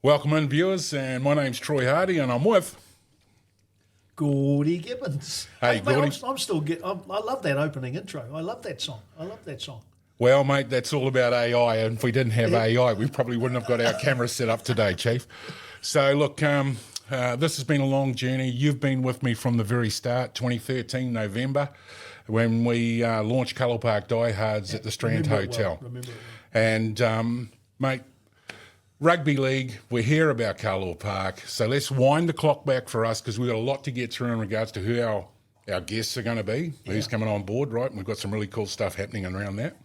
Welcome in, viewers, and my name's Troy Hardy, and I'm with... Gordy Gibbons. Hey, mate, Gordy. I love that opening intro. I love that song. Well, mate, that's all about AI, and if we didn't have AI, we probably wouldn't have got our camera set up today, Chief. So, look, this has been a long journey. You've been with me from the very start, 2013, November, when we launched Carlaw Park Diehards at the Strand Hotel. Remember it well. And, mate, Rugby League, we're here about Carlaw Park, so let's wind the clock back for us because we've got a lot to get through in regards to who our guests are going to be, who's coming on board, right? And we've got some really cool stuff happening around that.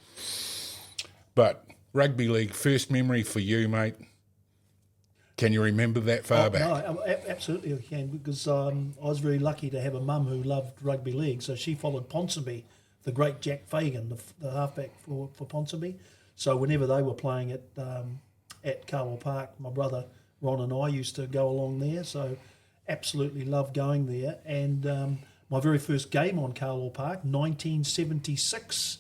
But Rugby League, first memory for you, mate. Can you remember that far back? No, absolutely I can, because I was very lucky to have a mum who loved rugby league, so she followed Ponsonby, the great Jack Fagan, the halfback for Ponsonby. So whenever they were playing at Carlaw Park, my brother Ron and I used to go along there, so absolutely loved going there. And my very first game on Carlaw Park, 1976,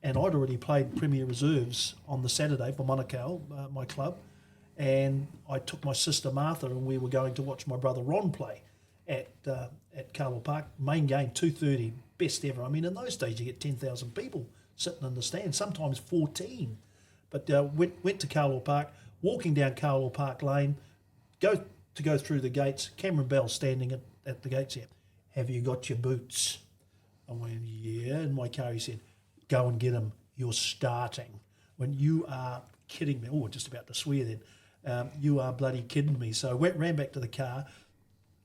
and I'd already played Premier Reserves on the Saturday for Manukau, my club, and I took my sister Martha and we were going to watch my brother Ron play at Carlaw Park. Main game, 2:30, best ever. I mean, in those days you get 10,000 people sitting in the stand, sometimes 14. But went to Carlaw Park, walking down Carlaw Park Lane, go through the gates. Cameron Bell standing at the gates here. Have you got your boots? I went, yeah. In my car he said, go and get them. You're starting. When you are kidding me. Oh, just about to swear then. You are bloody kidding me. So I ran back to the car,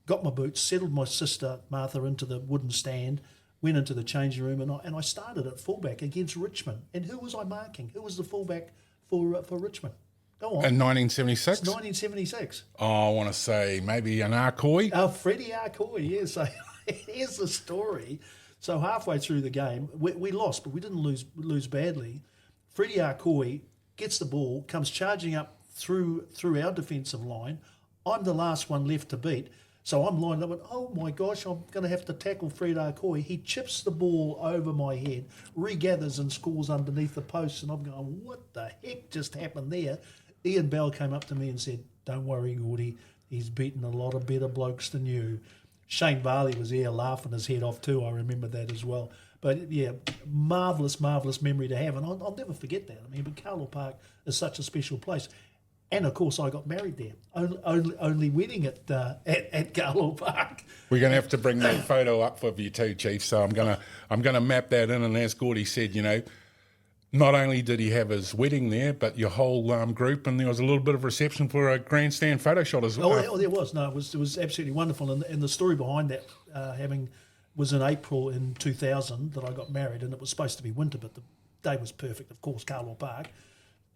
got my boots, settled my sister Martha into the wooden stand, went into the changing room, and I started at fullback against Richmond. And who was I marking? Who was the fullback for Richmond? Go on. In 1976? 1976. Oh, I want to say maybe an Arkoi. Freddie Arkoi, yeah. So here's the story. So halfway through the game, we lost, but we didn't lose badly. Freddie Arkoi gets the ball, comes charging up through our defensive line. I'm the last one left to beat. So I'm lined up and, oh my gosh, I'm going to have to tackle Fred Arkoi. He chips the ball over my head, regathers and scores underneath the post. And I'm going, what the heck just happened there? Ian Bell came up to me and said, don't worry, Gordy, he's beaten a lot of better blokes than you. Shane Varley was there laughing his head off too. I remember that as well. But yeah, marvellous memory to have. And I'll never forget that. I mean, but Carlaw Park is such a special place. And of course, I got married there. Only wedding at Carlaw Park. We're going to have to bring that photo up for you too, Chief. So I'm going to map that in. And as Gordy said, you know, not only did he have his wedding there, but your whole group, and there was a little bit of reception for a grandstand photo shot as well. Oh, there was. No, it was absolutely wonderful. And the story behind that was in April in 2000 that I got married, and it was supposed to be winter, but the day was perfect. Of course, Carlaw Park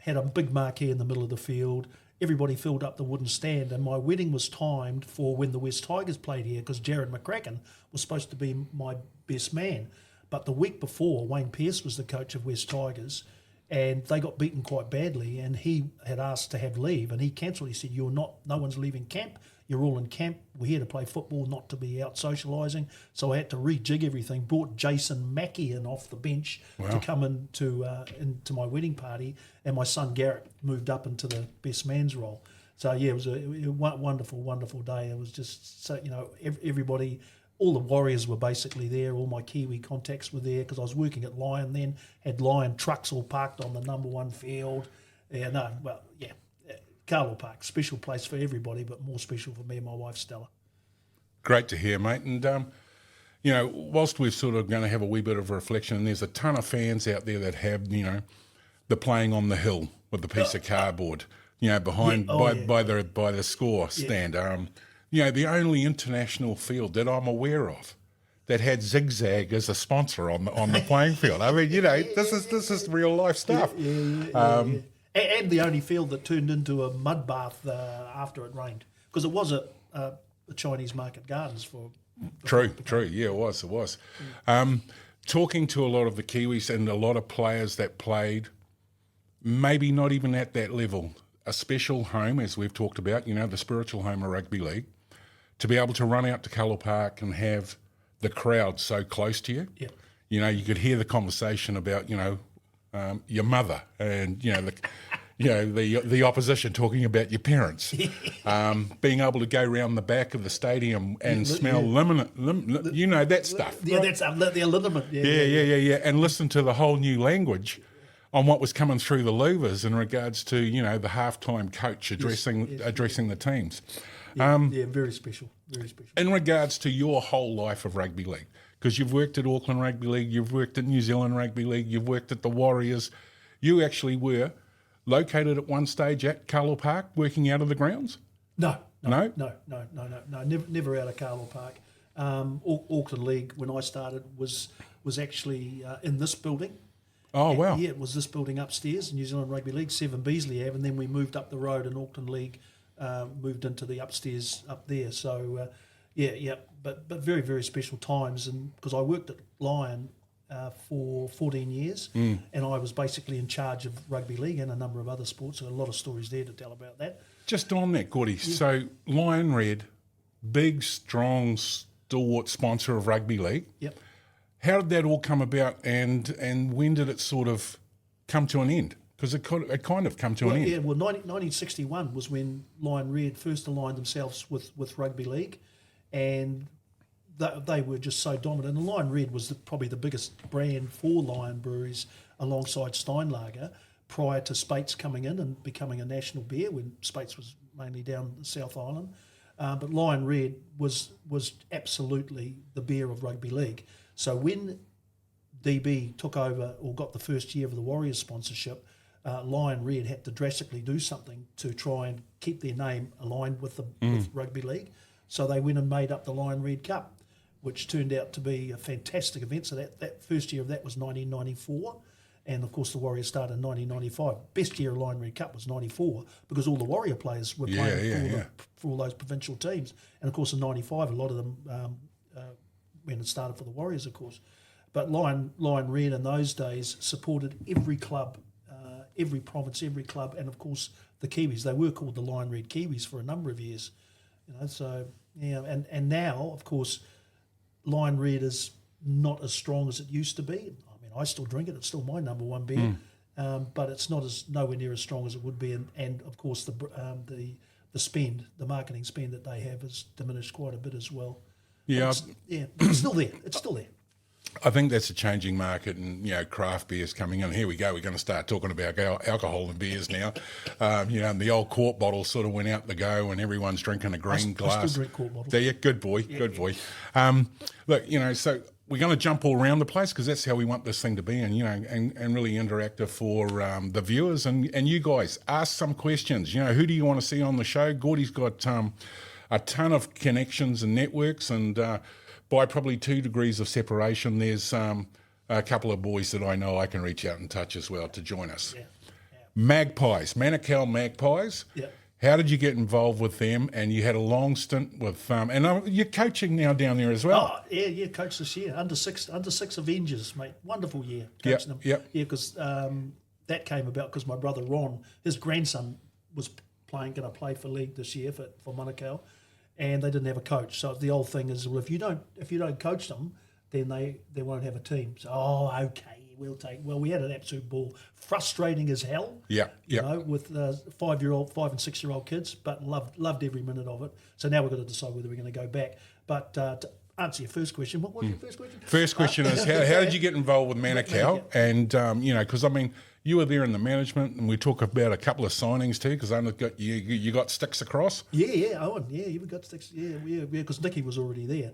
had a big marquee in the middle of the field. Everybody filled up the wooden stand, and my wedding was timed for when the West Tigers played here, because Jared McCracken was supposed to be my best man. But the week before, Wayne Pearce was the coach of West Tigers, and they got beaten quite badly, and he had asked to have leave, and he cancelled. He said, no one's leaving camp. You're all in camp. We're here to play football, not to be out socialising. So I had to rejig everything. Brought Jason Mackey in off the bench to come into my wedding party, and my son Garrett moved up into the best man's role. So yeah, it was a wonderful day. It was just so, you know, everybody, all the Warriors were basically there. All my Kiwi contacts were there because I was working at Lion then. Had Lion trucks all parked on the number one field. Carlaw Park, special place for everybody, but more special for me and my wife, Stella. Great to hear, mate. And, you know, whilst we're sort of going to have a wee bit of reflection, and there's a ton of fans out there that have, you know, the playing on the hill with the piece of cardboard, you know, behind by the score stand. You know, the only international field that I'm aware of that had Zigzag as a sponsor on the playing field. I mean, you know, this is real life stuff. And the only field that turned into a mud bath after it rained, because it was a Chinese market gardens for. True. Yeah, it was. Talking to a lot of the Kiwis and a lot of players that played, maybe not even at that level, a special home, as we've talked about, you know, the spiritual home of rugby league, to be able to run out to Carlaw Park and have the crowd so close to you. Yeah. You know, you could hear the conversation about, you know, your mother, and you know, the opposition talking about your parents, being able to go around the back of the stadium and smell that stuff. Yeah, right? that's the liniment. Yeah, and listen to the whole new language on what was coming through the louvers in regards to the halftime coach addressing the teams. Very special, very special. In regards to your whole life of rugby league, because you've worked at Auckland Rugby League, you've worked at New Zealand Rugby League, you've worked at the Warriors, you actually were located at one stage at Carlaw Park, working out of the grounds? No, never out of Carlaw Park. Auckland League, when I started, was actually in this building. Oh, wow. Yeah, it was this building upstairs, New Zealand Rugby League, 7 Beasley Ave, and then we moved up the road and Auckland League moved into the upstairs up there. So, but very, very special times. And because I worked at Lion for 14 years, and I was basically in charge of rugby league and a number of other sports. So a lot of stories there to tell about that. Just on that, Gordy, so Lion Red, big, strong, stalwart sponsor of rugby league. Yep. How did that all come about, and when did it sort of come to an end? Because it kind of come to an end. Yeah, well, 1961 was when Lion Red first aligned themselves with rugby league, and they were just so dominant. And Lion Red was probably the biggest brand for Lion breweries alongside Steinlager prior to Speight's coming in and becoming a national beer when Speight's was mainly down the South Island. But Lion Red was absolutely the beer of rugby league. So when DB took over or got the first year of the Warriors sponsorship, Lion Red had to drastically do something to try and keep their name aligned with with rugby league. So they went and made up the Lion Red Cup, which turned out to be a fantastic event. So that first year of that was 1994. And, of course, the Warriors started in 1995. Best year of Lion Red Cup was 94 because all the Warrior players were playing for all those provincial teams. And, of course, in 95, a lot of them when it started for the Warriors, of course. But Lion Red in those days supported every club, every province, every club, and, of course, the Kiwis. They were called the Lion Red Kiwis for a number of years. So, and now, of course, Lion Red is not as strong as it used to be. I still drink it. It's still my number one beer, but it's nowhere near as strong as it would be. And of course, the marketing spend that they have has diminished quite a bit as well. Yeah, but it's still there. It's still there. I think that's a changing market, and craft beers coming in. Here we go. We're going to start talking about alcohol and beers now. And the old quart bottle sort of went out the go, and everyone's drinking a green glass. I still drink quart bottles. There you good boy, good boy. Look, so we're going to jump all around the place because that's how we want this thing to be, and really interactive for the viewers and you guys. Ask some questions. Who do you want to see on the show? Gordy's got a ton of connections and networks, and by probably 2 degrees of separation, there's a couple of boys that I know I can reach out and touch as well to join us. Yeah. Magpies, Manukau Magpies. Yeah. How did you get involved with them? And you had a long stint with and you're coaching now down there as well. Oh, yeah, coached this year. Under six Avengers, mate. Wonderful year coaching them. Yeah, because that came about because my brother Ron, his grandson, was going to play for league this year for Manukau, and they didn't have a coach. So the old thing is, well, if you don't coach them, then they won't have a team. So okay. We had an absolute ball, frustrating as hell. Yeah. With 5 and 6 year old kids, but loved every minute of it. So now we've got to decide whether we're going to go back. But to answer your first question, what was your first question? First question is how did you get involved with Manukau? And because you were there in the management, and we talk about a couple of signings too. Because I got you got sticks across. Yeah, Owen. Yeah, you got sticks. Yeah. Because Nicky was already there.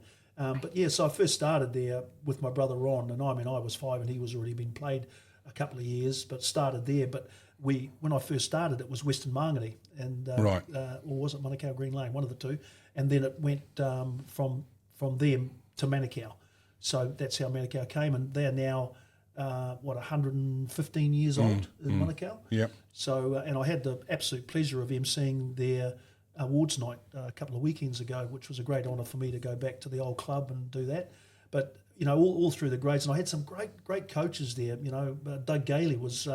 So I first started there with my brother Ron, and I was 5 and he was already been played a couple of years, but started there. But when I first started, it was Western Mangere, and right. Or was it Manukau Green Lane, one of the two, and then it went from them to Manukau. So that's how Manukau came, and they're now 115 years old in Manukau. Yeah. So and I had the absolute pleasure of emceeing their awards night a couple of weekends ago, which was a great honour for me to go back to the old club and do that. But all through the grades, and I had some great coaches there. Doug Gailey was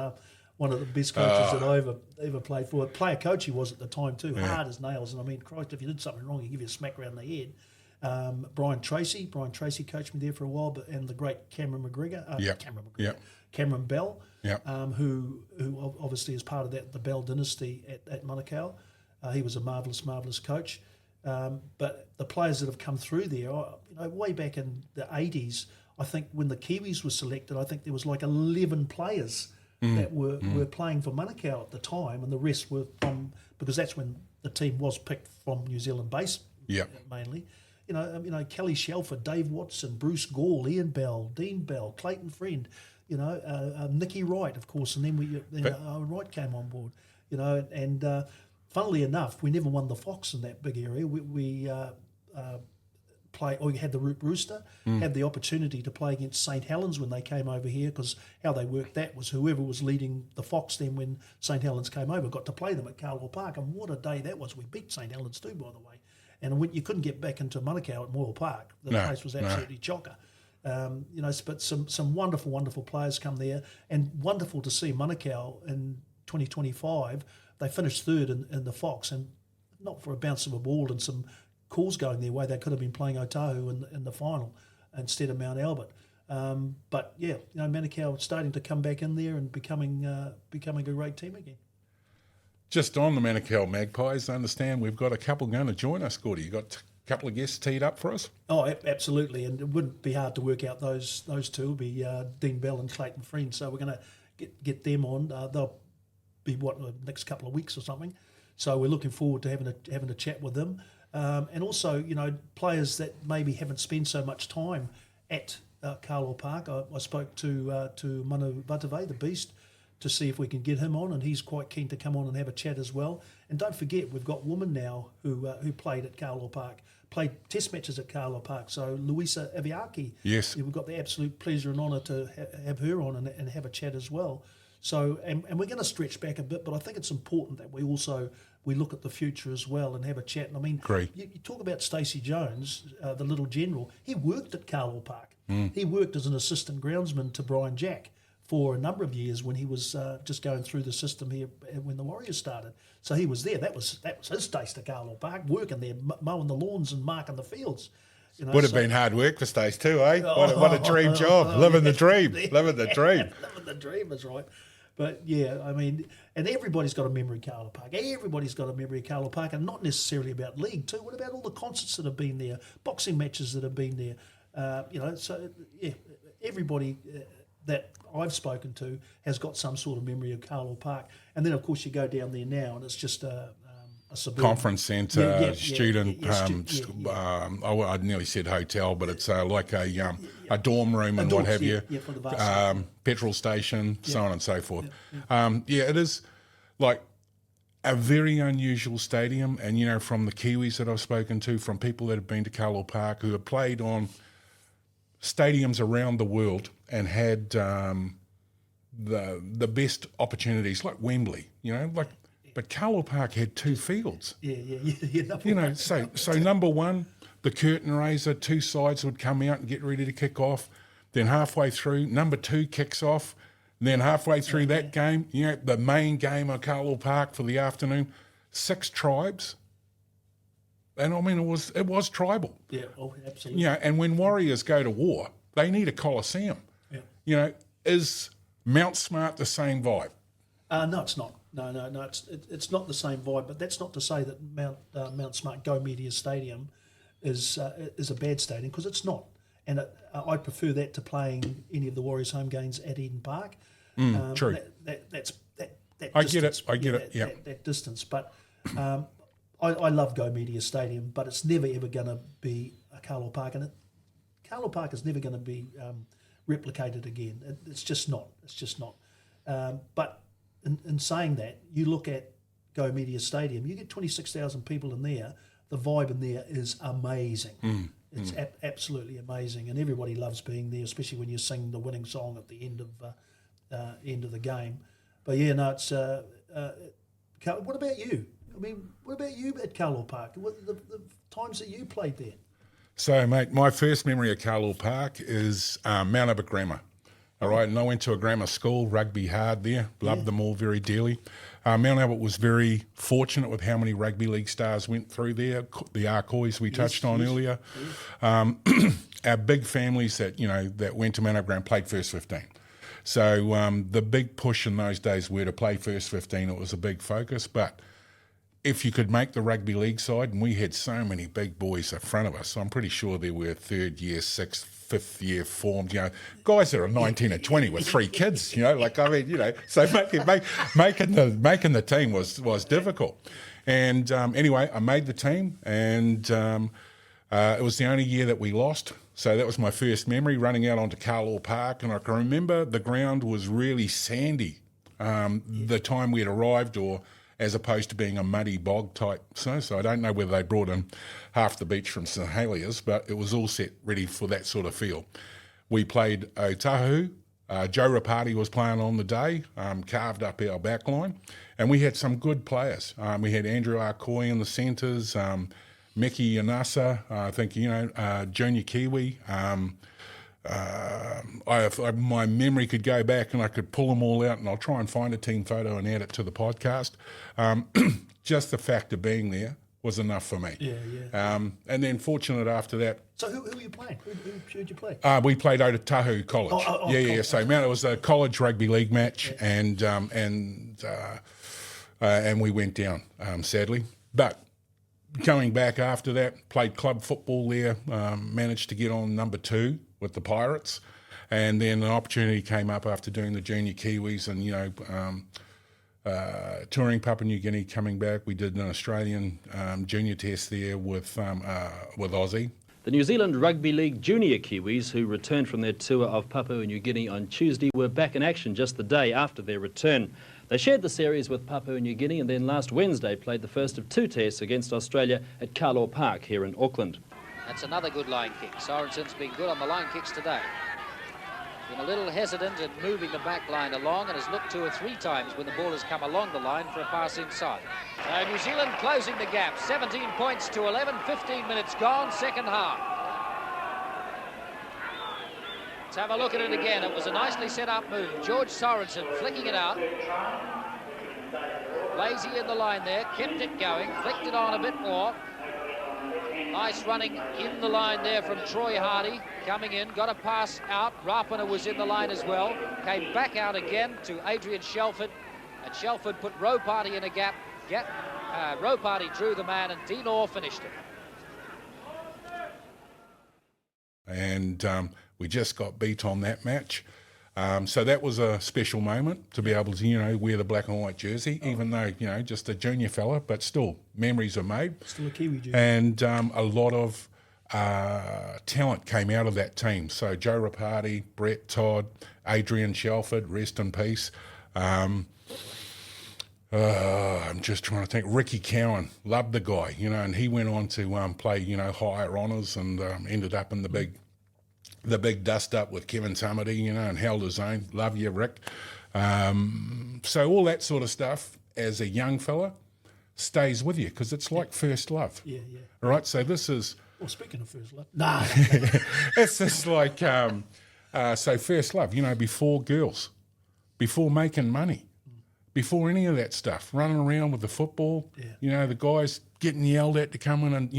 one of the best coaches that I ever played for. Player coach he was at the time too, hard as nails. And Christ, if you did something wrong, he'd give you a smack around the head. Brian Tracy coached me there for a while, and the great Cameron Bell, who obviously is part of the Bell dynasty at Manukau. He was a marvellous coach. But the players that have come through there, way back in the 80s, I think when the Kiwis were selected, I think there was like 11 players that were playing for Manukau at the time, and the rest were because that's when the team was picked from New Zealand base mainly. Kelly Shelford, Dave Watson, Bruce Gall, Ian Bell, Dean Bell, Clayton Friend, Nicky Wright, of course, and then Wright came on board, and funnily enough, we never won the Fox in that big area. We had the Root Rooster, had the opportunity to play against St Helens when they came over here, because how they worked that was whoever was leading the Fox then when St Helens came over got to play them at Carlaw Park, and what a day that was. We beat St Helens too, by the way. And you couldn't get back into Manukau at Moyle Park. The place was absolutely chocker. But some wonderful players come there, and wonderful to see Manukau in 2025. They finished third in the Fox, and not for a bounce of a ball and some calls going their way. They could have been playing Otahu in the final instead of Mount Albert. Manukau starting to come back in there and becoming a great team again. Just on the Manukau Magpies, I understand we've got a couple going to join us, Gordy. You got a couple of guests teed up for us? Oh, absolutely, and it wouldn't be hard to work out those two. It'll be Dean Bell and Clayton Friend. So we're going to get them on. They'll be the next couple of weeks or something. So we're looking forward to having a chat with them, and also players that maybe haven't spent so much time at Carlaw Park. I spoke to Manu Batave, the Beast, to see if we can get him on, and he's quite keen to come on and have a chat as well. And don't forget, we've got women now who played at Carlaw Park, played test matches at Carlaw Park. So Luisa Aviaki, yes, we've got the absolute pleasure and honour to have her on and have a chat as well. So, and we're going to stretch back a bit, but I think it's important that we look at the future as well and have a chat. And I mean, you talk about Stacey Jones, the little general. He worked at Carlaw Park. He worked as an assistant groundsman to Brian Jack for a number of years when he was just going through the system here when the Warriors started. So he was there. That was his taste of Carlaw Park, working there, mowing the lawns and marking the fields. Would have been hard work for Stace too, eh? What a dream job. Living the dream. Living the dream. Living the dream is right. But yeah, I mean, and everybody's got a memory of Carlaw Park. Everybody's got a memory of Carlaw Park, and not necessarily about league too. What about all the concerts that have been there, boxing matches that have been there? So yeah, everybody that I've spoken to has got some sort of memory of Carlaw Park. And then of course you go down there now, and it's just a suburban conference centre, student. I nearly said hotel, but it's like a dorm room and what have you. For the varsity. Petrol station, so on and so forth. It is like a very unusual stadium, and from the Kiwis that I've spoken to, from people that have been to Carlaw Park who have played on stadiums around the world and had the best opportunities, like Wembley, but Carlaw Park had two fields. So number one, the curtain raiser, two sides would come out and get ready to kick off. Then halfway through, number two kicks off. And then halfway through that game, the main game of Carlaw Park for the afternoon, 6 tribes. And I mean, it was tribal. Yeah, absolutely. And when Warriors go to war, they need a coliseum. Yeah. Is Mount Smart the same vibe? No, it's not. No, it's not the same vibe. But that's not to say that Mount Smart Go Media Stadium is a bad stadium, because it's not. And I prefer that to playing any of the Warriors home games at Eden Park. True. That's I get it. That distance, but I love Go Media Stadium, but it's never ever going to be a Carlaw Park, and Carlaw Park is never going to be replicated again. It's just not. But in saying that, you look at Go Media Stadium, you get 26,000 people in there. The vibe in there is amazing. It's absolutely amazing, and everybody loves being there, especially when you sing the winning song at the end of the game. But yeah, no, it's. What about you? I mean, what about you at Carlaw Park? What the times that you played there? So, mate, my first memory of Carlaw Park is Mount Abergramma. All right, and I went to a grammar school, rugby hard there, loved them all very dearly. Mount Albert was very fortunate with how many rugby league stars went through there, the Arcoys we touched on earlier. Our big families that went to Mount Albert Ground played first 15. So the big push in those days were to play first 15. It was a big focus, but if you could make the rugby league side, and we had so many big boys in front of us, so I'm pretty sure there were third year, sixth, fifth year formed, guys that are 19 and 20 with 3 kids, so making the team was difficult. And anyway, I made the team, and it was the only year that we lost. So that was my first memory, running out onto Carlaw Park, and I can remember the ground was really sandy the time we had arrived, or as opposed to being a muddy bog type. So I don't know whether they brought in half the beach from St Heliers, but it was all set ready for that sort of feel. We played Aotearoa. Joe Rapati was playing on the day, carved up our back line, and we had some good players. We had Andrew Arcoy in the centres, Mickey Yanasa, I think, junior Kiwi. My memory could go back and I could pull them all out, and I'll try and find a team photo and add it to the podcast. Just the fact of being there was enough for me. And then fortunate after that. So who were you playing? Who did you play? We played Aotearoa College. College. So it was a college rugby league match, and we went down, sadly. But coming back after that, played club football there, managed to get on number 2 with the Pirates, and then an opportunity came up after doing the junior Kiwis and touring Papua New Guinea. Coming back, we did an Australian junior test there with Aussie. The New Zealand Rugby League junior Kiwis, who returned from their tour of Papua New Guinea on Tuesday, were back in action just the day after their return. They shared the series with Papua New Guinea, and then last Wednesday played the first of 2 tests against Australia at Carlaw Park here in Auckland. That's another good line kick. Sorensen's been good on the line kicks today. Been a little hesitant in moving the back line along, and has looked 2 or 3 times when the ball has come along the line for a pass inside. So New Zealand closing the gap, 17 points to 11, 15 minutes gone, second half. Let's have a look at it again. It was a nicely set up move. George Sorensen flicking it out. Lazy in the line there, kept it going, flicked it on a bit more. Nice running in the line there from Troy Hardy, coming in, got a pass out. Rapana was in the line as well, came back out again to Adrian Shelford, and Shelford put Ropati in a gap. Ropati drew the man, and Dean Orr finished it. And we just got beat on that match. So that was a special moment to be able to, wear the black and white jersey, even though, just a junior fella, but still memories are made. Still a Kiwi jersey. And a lot of talent came out of that team. So Joe Rapati, Brett Todd, Adrian Shelford, rest in peace. I'm just trying to think. Ricky Cowan, loved the guy, and he went on to play, higher honours, and ended up in the big dust up with Kevin Tamati, and held his own. Love you, Rick. So all that sort of stuff as a young fella stays with you, because it's like first love. Yeah. All right, so this is... Well, speaking of first love, no. It's just like, so first love, before girls, before making money, before any of that stuff, running around with the football, the guys getting yelled at to come in and,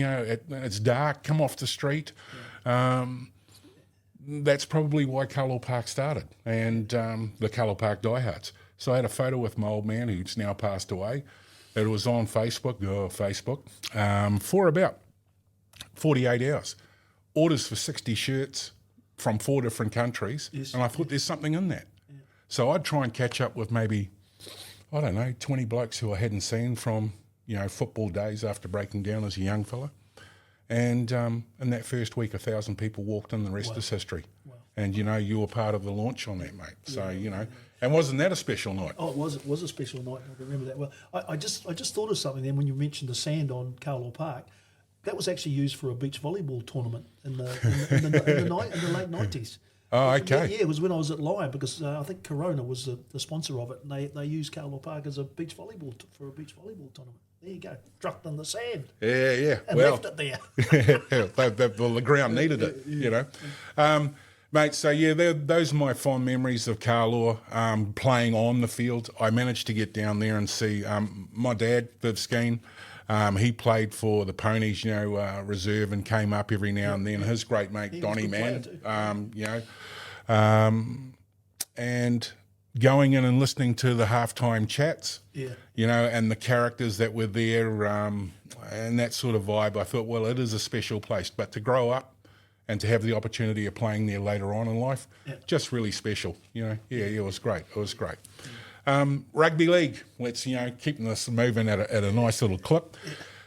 it's dark, come off the street. That's probably why Carlaw Park started, and the Carlaw Park diehards. So I had a photo with my old man, who's now passed away. It was on Facebook, for about 48 hours. Orders for 60 shirts from 4 different countries, and I thought there's something in that. Yeah. So I'd try and catch up with maybe, 20 blokes who I hadn't seen from, football days after breaking down as a young fella. And in that first week, 1,000 people walked in. The rest is history. Wow. And you were part of the launch on that, mate. So and wasn't that a special night? Oh, it was a special night. I remember that well. I just thought of something then when you mentioned the sand on Carlaw Park. That was actually used for a beach volleyball tournament in the late 90s. Oh, okay. Yeah, it was when I was at Lion, because I think Corona was the sponsor of it, and they used Carlaw Park as a beach volleyball for a beach volleyball tournament. There you go, trucked in the sand. Yeah. And left it there. The ground needed it, Mate, Mate, so yeah, those are my fond memories of Carlaw, playing on the field. I managed to get down there and see my dad, Viv Skeen. He played for the Ponies, reserve, and came up every now and then. His great mate, Donnie Mann, and going in and listening to the halftime chats, and the characters that were there, and that sort of vibe. I thought, well, it is a special place, but to grow up and to have the opportunity of playing there later on in life, just really special. It was great. It was great. Rugby league, let's keeping this moving at a nice little clip.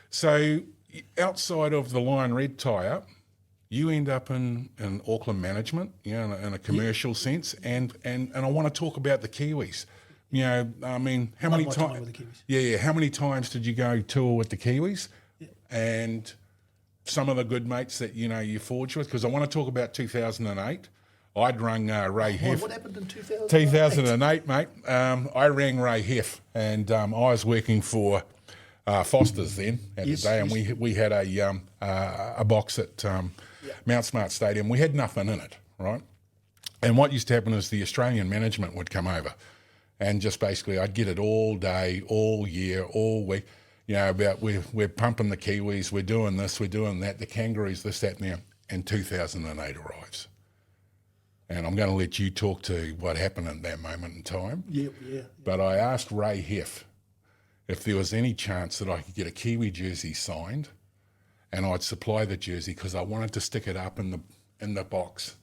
So outside of the Lion Red tie-up, you end up in Auckland management, in a commercial sense, and I want to talk about the Kiwis. I mean, how many times? How many times did you go tour with the Kiwis? And some of the good mates that you forged with, because I want to talk about 2008. I'd rung Ray Heff. What happened in 2008? 2008, mate. I rang Ray Heff, and I was working for Foster's then at the day, and we had a box at Mount Smart Stadium. We had nothing in it, right? And what used to happen is the Australian management would come over, and just basically I'd get it all day, all year, all week. About we're pumping the Kiwis, we're doing this, we're doing that, the Kangaroos, this, that, and now. And 2008 arrives. And I'm going to let you talk to what happened at that moment in time. Yeah. But I asked Ray Heff if there was any chance that I could get a Kiwi jersey signed, and I'd supply the jersey because I wanted to stick it up in the box,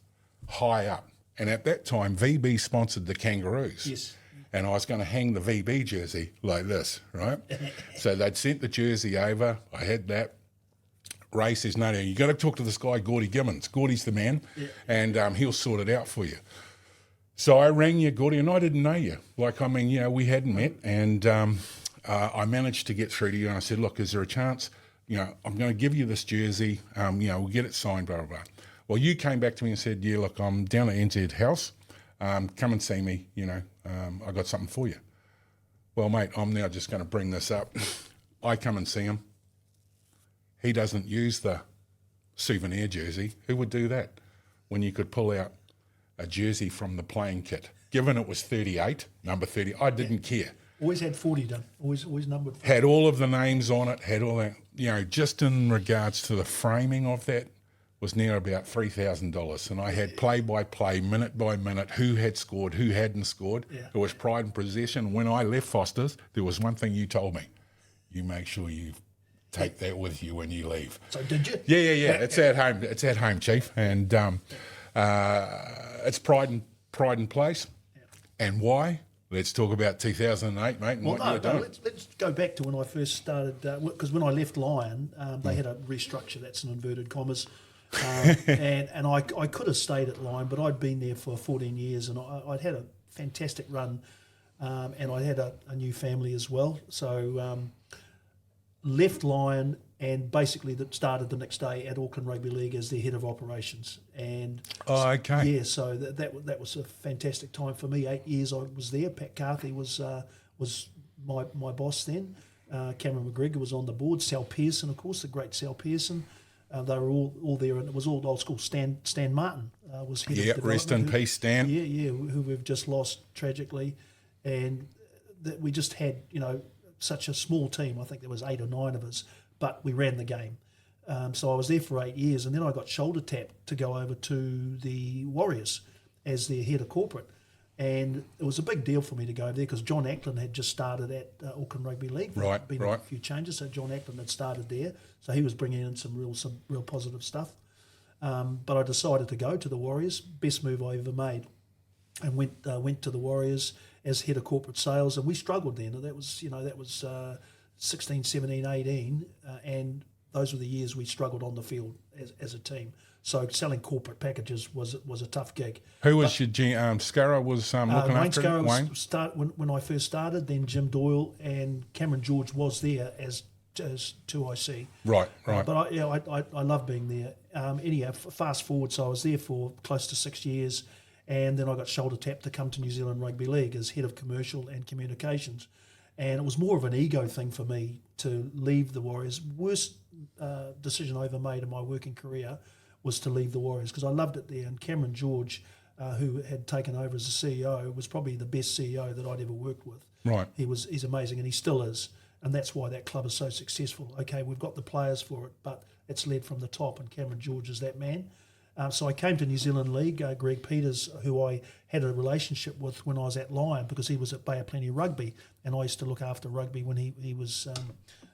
high up. And at that time, VB sponsored the Kangaroos. Yes. And I was going to hang the VB jersey like this, right? So they'd sent the jersey over. I had that. Ray says, no, you got to talk to this guy, Gordy Gibbons. Gordy's the man, and he'll sort it out for you. So I rang you, Gordy, and I didn't know you. We hadn't met, and I managed to get through to you, and I said, look, is there a chance, I'm going to give you this jersey, we'll get it signed, blah, blah, blah. Well, you came back to me and said, yeah, look, I'm down at NZ House. Come and see me, I got something for you. Well, mate, I'm now just going to bring this up. I come and see him. He doesn't use the souvenir jersey. Who would do that when you could pull out a jersey from the playing kit? Given it was 38, number 30, I didn't care. Always had 40 done. Always numbered 40. Had all of the names on it, had all that. Just in regards to the framing of that, was near about $3,000. And I had play-by-play, minute-by-minute, who had scored, who hadn't scored. Yeah. It was pride and possession. When I left Foster's, there was one thing you told me. You make sure you take that with you when you leave. So did you? Yeah. It's at home. It's at home, Chief. And it's pride and place. Yeah. And why? Let's talk about 2008, mate, and what you were doing. Let's go back to when I first started, because when I left Lion, they had a restructure, that's in inverted commas, and I could have stayed at Lion, but I'd been there for 14 years, and I'd had a fantastic run, and I had a new family as well, so left Lion and basically that started the next day at Auckland Rugby League as their head of operations. And okay. So that was a fantastic time for me. 8 years I was there. Pat Carthy was my boss then. Cameron McGregor was on the board. Sal Pearson, of course, the great Sal Pearson. They were all there, and it was all old school. Stan Martin was head of development. Rest in peace, Stan. Who we've just lost tragically, and that we just had such a small team. I think there was 8 or 9 of us, but we ran the game. So I was there for 8 years, and then I got shoulder tapped to go over to the Warriors as their head of corporate. And it was a big deal for me to go over there because John Ackland had just started at Auckland Rugby League. There'd been a few changes, so John Ackland had started there. So he was bringing in some real positive stuff. But I decided to go to the Warriors. Best move I ever made. And went to the Warriors as head of corporate sales, and we struggled then. That was 16, 17, 18, and those were the years we struggled on the field as a team. So selling corporate packages was a tough gig. Who was your GM? Scarra was looking Wayne after Scarra Wayne? when I first started. Then Jim Doyle and Cameron George was there as 2IC. Right. But I love being there. Anyhow, fast forward, so I was there for close to 6 years. And then I got shoulder tapped to come to New Zealand Rugby League as head of commercial and communications. And it was more of an ego thing for me to leave the Warriors. Worst decision I ever made in my working career was to leave the Warriors because I loved it there. And Cameron George, who had taken over as the CEO, was probably the best CEO that I'd ever worked with. Right. He's amazing, and he still is. And that's why that club is so successful. Okay, we've got the players for it, but it's led from the top, and Cameron George is that man. So I came to New Zealand League. Greg Peters, who I had a relationship with when I was at Lion, because he was at Bay of Plenty Rugby, and I used to look after rugby when he was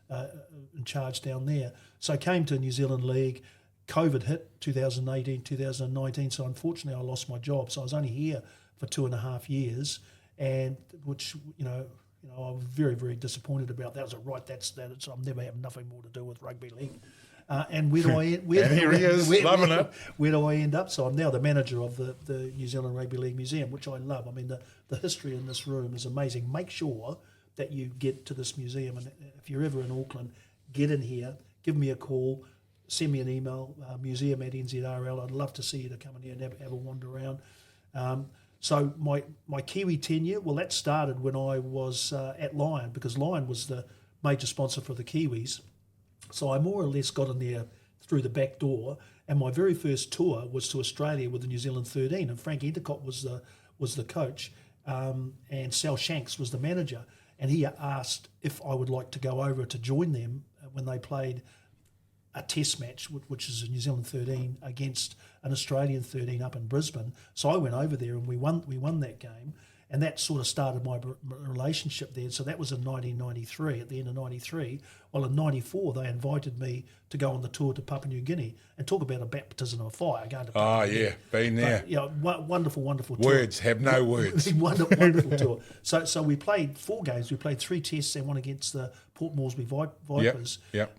in charge down there. So I came to New Zealand League. COVID hit 2018, 2019, so unfortunately I lost my job. So I was only here for 2.5 years, and which, I was very, very disappointed about that. I was like, right, that's that. I'm never having nothing more to do with rugby league. And where do I end? And here he is, loving it. Where do I end up? So I'm now the manager of the New Zealand Rugby League Museum, which I love. I mean, the history in this room is amazing. Make sure that you get to this museum, and if you're ever in Auckland, get in here, give me a call, send me an email, museum@nzrl. I'd love to see you to come in here and have a wander around. So my Kiwi tenure, well, that started when I was at Lion, because Lion was the major sponsor for the Kiwis. So I more or less got in there through the back door, and my very first tour was to Australia with the New Zealand 13, and Frank Endicott was the coach, and Sal Shanks was the manager, and he asked if I would like to go over to join them when they played a test match, which is a New Zealand 13 against an Australian 13 up in Brisbane. So I went over there and we won that game, and that sort of started my relationship there. So that was in 1993, at the end of 93. Well, in 94, they invited me to go on the tour to Papua New Guinea, and talk about a baptism of fire, going to Papua New Guinea. Been there. But, wonderful tour. Words have no words. Wonderful tour. So we played 4 games. We played 3 tests and one against the Port Moresby Vipers. Yep.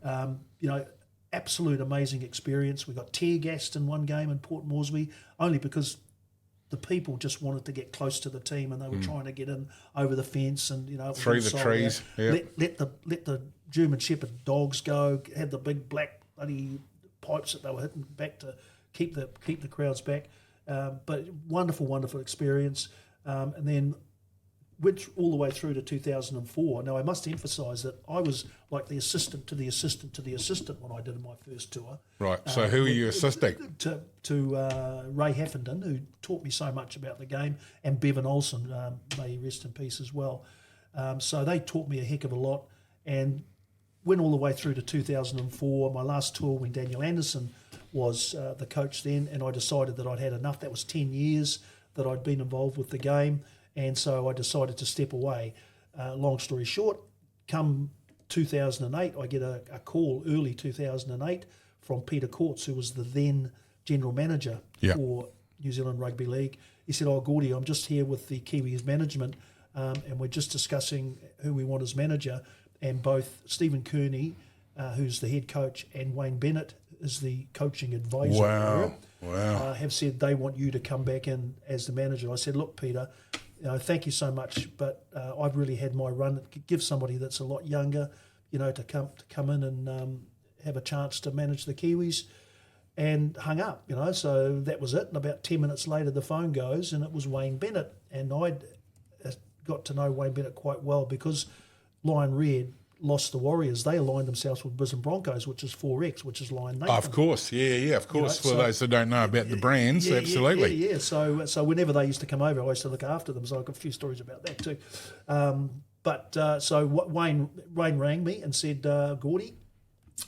Absolute amazing experience. We got tear gassed in one game in Port Moresby, only because the people just wanted to get close to the team, and they were trying to get in over the fence, and it was through the trees. Let the German Shepherd dogs go. Had the big black bloody pipes that they were hitting back to keep the crowds back. But wonderful experience. And then went all the way through to 2004. Now, I must emphasise that I was like the assistant to the assistant to the assistant when I did my first tour. Right. So who are you assisting? To Ray Haffenden, who taught me so much about the game, and Bevan Olsen, may he rest in peace as well. So they taught me a heck of a lot, and went all the way through to 2004. My last tour, when Daniel Anderson was the coach then, and I decided that I'd had enough. That was 10 years that I'd been involved with the game. And so I decided to step away. Long story short, come 2008, I get a call early 2008 from Peter Courts, who was the then general manager for New Zealand Rugby League. He said, Gordy, I'm just here with the Kiwis management, and we're just discussing who we want as manager. And both Stephen Kearney, who's the head coach, and Wayne Bennett is the coaching advisor. Wow. Have said they want you to come back in as the manager. I said, look, Peter, thank you so much, but I've really had my run. Give somebody that's a lot younger, to come in and have a chance to manage the Kiwis, and hung up. So that was it. And about 10 minutes later, the phone goes, and it was Wayne Bennett, and I'd got to know Wayne Bennett quite well because Lion Red lost the Warriors. They aligned themselves with Brisbane Broncos, which is 4X, which is Lion Nathan. Of course, of course. For those that don't know about the brands, absolutely. Yeah. So whenever they used to come over, I used to look after them. So I've got a few stories about that too. So Wayne rang me and said, Gordy,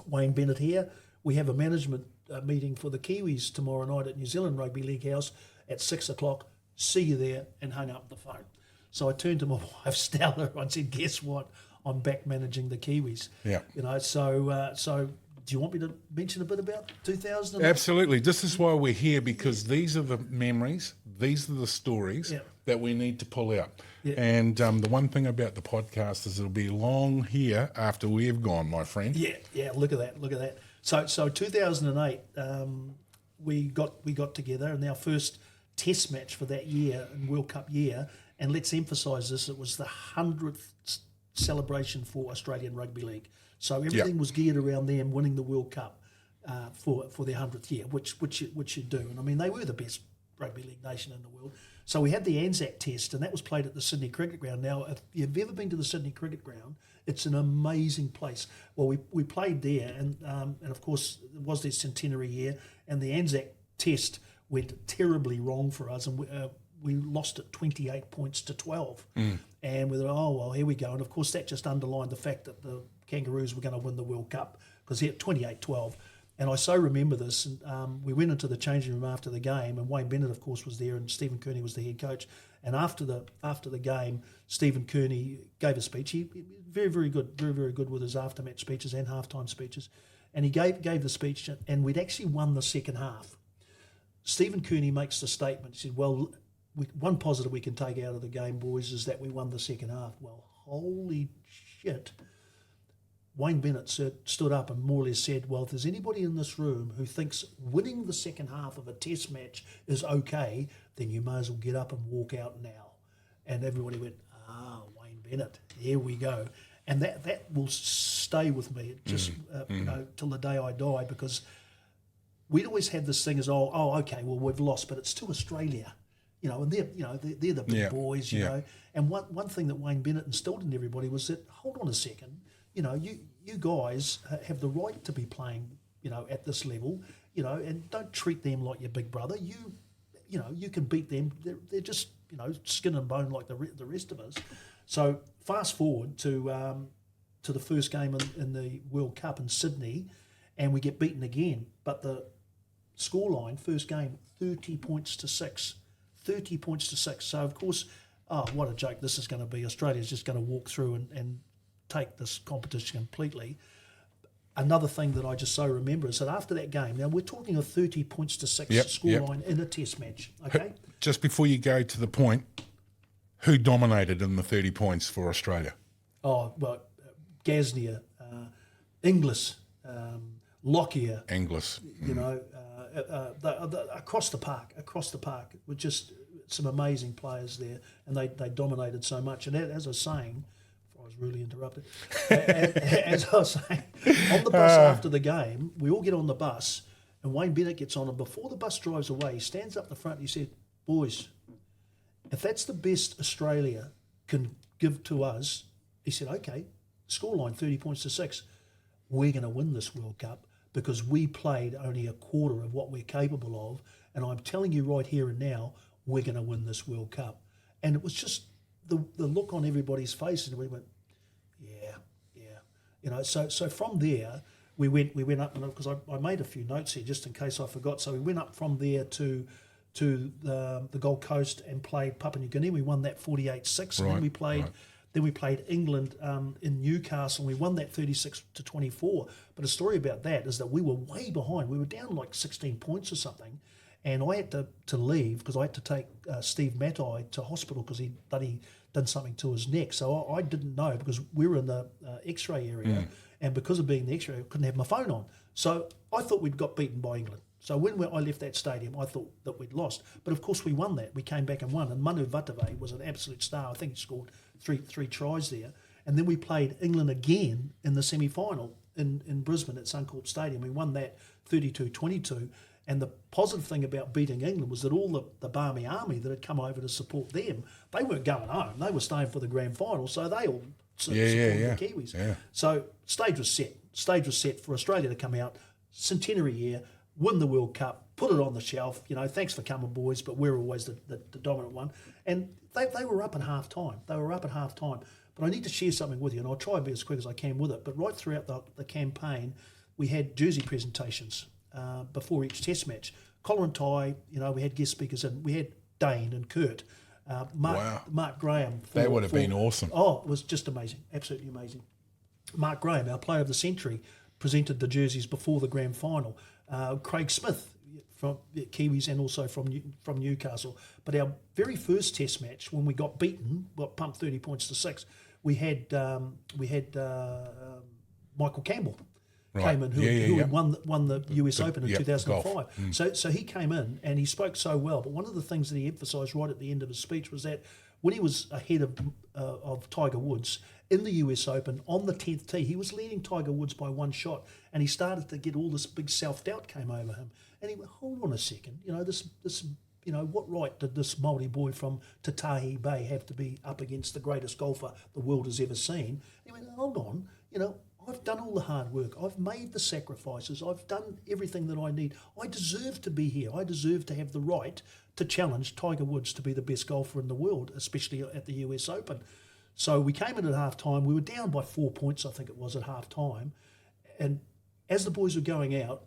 Wayne Bennett here. We have a management meeting for the Kiwis tomorrow night at New Zealand Rugby League House at 6:00. See you there, and hung up the phone. So I turned to my wife, Stella, and said, guess what? I'm back managing the Kiwis. Yeah. So do you want me to mention a bit about 2000? Absolutely. This is why we're here, because these are the memories, these are the stories that we need to pull out. Yeah. And the one thing about the podcast is it'll be long here after we've gone, my friend. Yeah. Look at that. So 2008, we got together, and our first test match for that year, and World Cup year, and let's emphasise this, it was the 100th celebration for Australian Rugby League. So everything was geared around them winning the World Cup for their 100th year, which you do. And I mean, they were the best rugby league nation in the world. So we had the Anzac Test, and that was played at the Sydney Cricket Ground. Now, if you've ever been to the Sydney Cricket Ground, it's an amazing place. Well, we played there, and of course, it was their centenary year, And the Anzac Test went terribly wrong for us, and we lost it 28 points to 12. And we thought, oh, well, here we go. And, of course, that just underlined the fact that the Kangaroos were going to win the World Cup because they're 28-12. And I so remember this. And we went into the changing room after the game, and Wayne Bennett, of course, was there, and Stephen Kearney was the head coach. And after the game, Stephen Kearney gave a speech. He very, very good, very, very good with his after-match speeches and halftime speeches. And he gave the speech, and we'd actually won the second half. Stephen Kearney makes the statement. He said, well, one positive we can take out of the game, boys, is that we won the second half. Well, holy shit. Wayne Bennett stood up and more or less said, well, if there's anybody in this room who thinks winning the second half of a test match is okay, then you may as well get up and walk out now. And everybody went, Wayne Bennett, here we go. And that will stay with me just till the day I die, because we'd always had this thing as, okay, well, we've lost, but it's to Australia. And they're the big boys, you know. And one thing that Wayne Bennett instilled in everybody was that, hold on a second, you guys have the right to be playing, at this level, and don't treat them like your big brother. You can beat them. They're just, skin and bone like the rest of us. So fast forward to the first game in the World Cup in Sydney, and we get beaten again. But the scoreline, first game, 30 points to 6. 30 points to 6. So, of course, what a joke this is going to be. Australia's just going to walk through and take this competition completely. Another thing that I just so remember is that after that game, now we're talking a 30 points to 6 scoreline in a test match, okay? Just before you go to the point, who dominated in the 30 points for Australia? Oh, well, Gasnier, Inglis, Lockyer. Inglis. Across the park, with just some amazing players there, and they dominated so much. And as I was saying, I was really interrupted. As I was saying, on the bus after the game, we all get on the bus, and Wayne Bennett gets on, and before the bus drives away, he stands up the front and he said, boys, if that's the best Australia can give to us, he said, okay, scoreline 30 points to 6, we're going to win this World Cup because we played only a quarter of what we're capable of, and I'm telling you right here and now, we're going to win this World Cup. And it was just the look on everybody's face, and we went, yeah. So from there, we went up, because I made a few notes here just in case I forgot. So we went up from there to the Gold Coast and played Papua New Guinea. We won that 48-6. Right, Then we played England in Newcastle, and we won that 36-24. But a story about that is that we were way behind. We were down like 16 points or something, and I had to leave because I had to take Steve Matai to hospital because he'd done something to his neck. So I didn't know, because we were in the X-ray area, and because of being in the X-ray, I couldn't have my phone on. So I thought we'd got beaten by England. So when I left that stadium, I thought that we'd lost. But of course we won that. We came back and won. And Manu Vatave was an absolute star. I think he scored three tries there. And then we played England again in the semi-final in Brisbane at Suncorp Stadium. We won that 32-22. And the positive thing about beating England was that all the Barmy army that had come over to support them, they weren't going home. They were staying for the grand final. So they all supported the Kiwis. Yeah. So stage was set. Stage was set for Australia to come out, centenary year, win the World Cup, put it on the shelf. Thanks for coming, boys, but we're always the dominant one. And they were up at half time. But I need to share something with you, and I'll try and be as quick as I can with it. But right throughout the campaign, we had jersey presentations before each test match. Collar and tie, we had guest speakers, and we had Dane and Kurt. Mark Graham. That would have been awesome. Oh, it was just amazing, absolutely amazing. Mark Graham, our player of the century, presented the jerseys before the grand final. Craig Smith from Kiwis and also from Newcastle. But our very first test match, when we got beaten, pumped 30 points to 6, we had Michael Campbell came in, who had won the US Open in 2005. So he came in and he spoke so well. But one of the things that he emphasised right at the end of his speech was that when he was ahead of Tiger Woods in the US Open on the 10th tee, he was leading Tiger Woods by one shot, and he started to get all this big self-doubt came over him. And he went, hold on a second, what right did this Māori boy from Te Tahi Bay have to be up against the greatest golfer the world has ever seen? And he went, hold on, I've done all the hard work. I've made the sacrifices. I've done everything that I need. I deserve to be here. I deserve to have the right to challenge Tiger Woods to be the best golfer in the world, especially at the US Open. So we came in at half time. We were down by 4 points, I think it was, at half time. And as the boys were going out,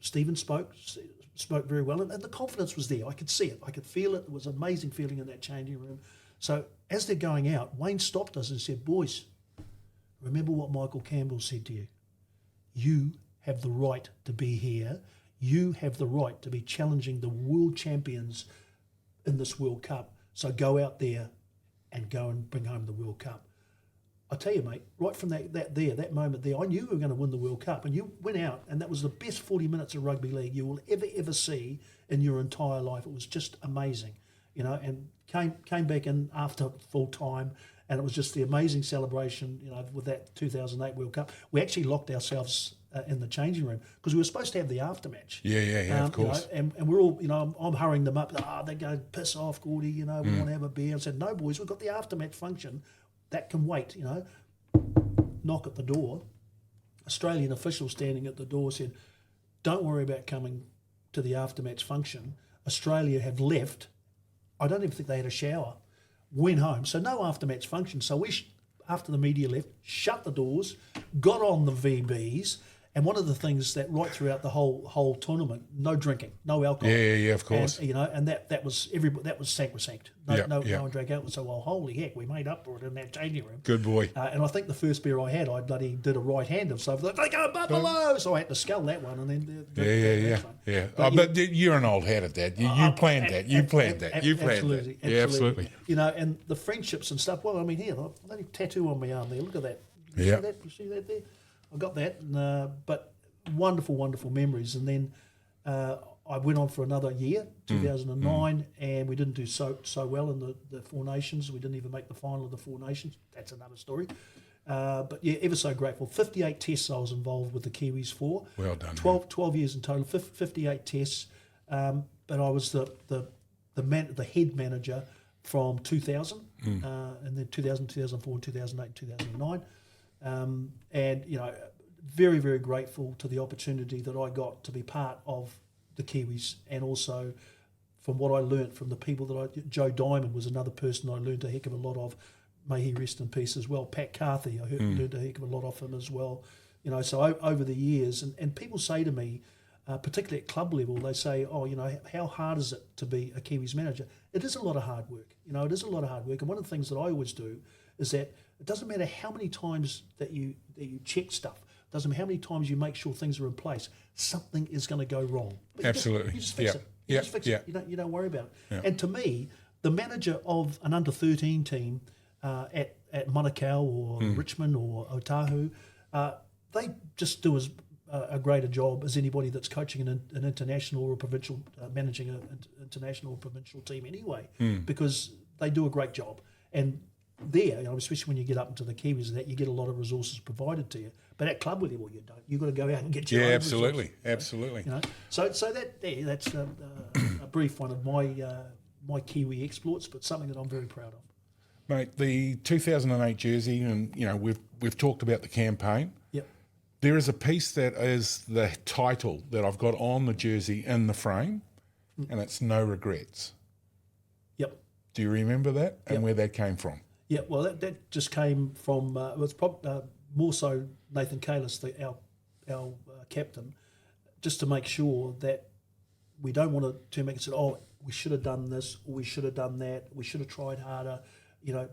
Stephen spoke very well, and the confidence was there. I could see it. I could feel it. It was an amazing feeling in that changing room. So as they're going out, Wayne stopped us and said, boys, remember what Michael Campbell said to you. You have the right to be here. You have the right to be challenging the world champions in this World Cup. So go out there and go and bring home the World Cup. I tell you, mate, right from that moment there, I knew we were going to win the World Cup, and you went out, and that was the best 40 minutes of rugby league you will ever see in your entire life. It was just amazing, and came back in after full time, and it was just the amazing celebration, with that 2008 World Cup. We actually locked ourselves in the changing room because we were supposed to have the aftermatch. Yeah, of course. And we're all, I'm hurrying them up. They're going, piss off, Gordy, we want to have a beer. I said, no, boys, we've got the aftermatch function. That can wait, Knock at the door. Australian official standing at the door said, don't worry about coming to the aftermatch function. Australia have left. I don't even think they had a shower. Went home. So no aftermatch function. So we, after the media left, shut the doors, got on the VBs. And one of the things that right throughout the whole tournament, no drinking, no alcohol. Yeah, of course. And, and that was sacrosanct. No one drank alcohol. So, well, holy heck, we made up for it in that changing room. Good boy. And I think the first beer I had, I bloody did a right-hander. So they go Buffalo. So I had to scull that one and then Yeah. But you're an old hat at that. You planned that. You planned that. Absolutely. Yeah, absolutely. And the friendships and stuff. Well, I mean, here, a bloody tattoo on my arm there. Look at that. Yeah. You see that there? I got that, but wonderful memories. And then I went on for another year, 2009, and we didn't do so well in the Four Nations. We didn't even make the final of the Four Nations. That's another story. But yeah, ever so grateful. 58 tests I was involved with the Kiwis for. Well done. 12 years in total, 58 tests. But I was the head manager from 2000, and then 2000, 2004, 2008, 2009. And very, very grateful to the opportunity that I got to be part of the Kiwis, and also from what I learnt from the people that Joe Diamond was another person I learned a heck of a lot of. May he rest in peace as well. Pat Carthy, I learned a heck of a lot of him as well. So over the years, and people say to me, particularly at club level, they say, how hard is it to be a Kiwis manager? It is a lot of hard work. It is a lot of hard work. And one of the things that I always do is that it doesn't matter how many times that you check stuff. It doesn't matter how many times you make sure things are in place. Something is going to go wrong. But Absolutely. You just fix it. You just fix it. You don't worry about it. Yeah. And to me, the manager of an under-13 team at Manukau or Richmond or Otahu, they just do as a greater job as anybody that's coaching an international or a provincial, managing an international or provincial team anyway, because they do a great job. And there, especially when you get up into the Kiwis, that you get a lot of resources provided to you. But at club level, you don't. You've got to go out and get your own absolutely, resources. Absolutely. So that's a brief one of my Kiwi exploits, but something that I'm very proud of. Mate, the 2008 jersey, and we've talked about the campaign. Yep. There is a piece that is the title that I've got on the jersey in the frame, and it's No Regrets. Yep. Do you remember that and where that came from? Yeah, well, that just came from, it was more so Nathan Kalis, our captain, just to make sure that we don't want to turn back and say, we should have done this, or we should have done that, we should have tried harder.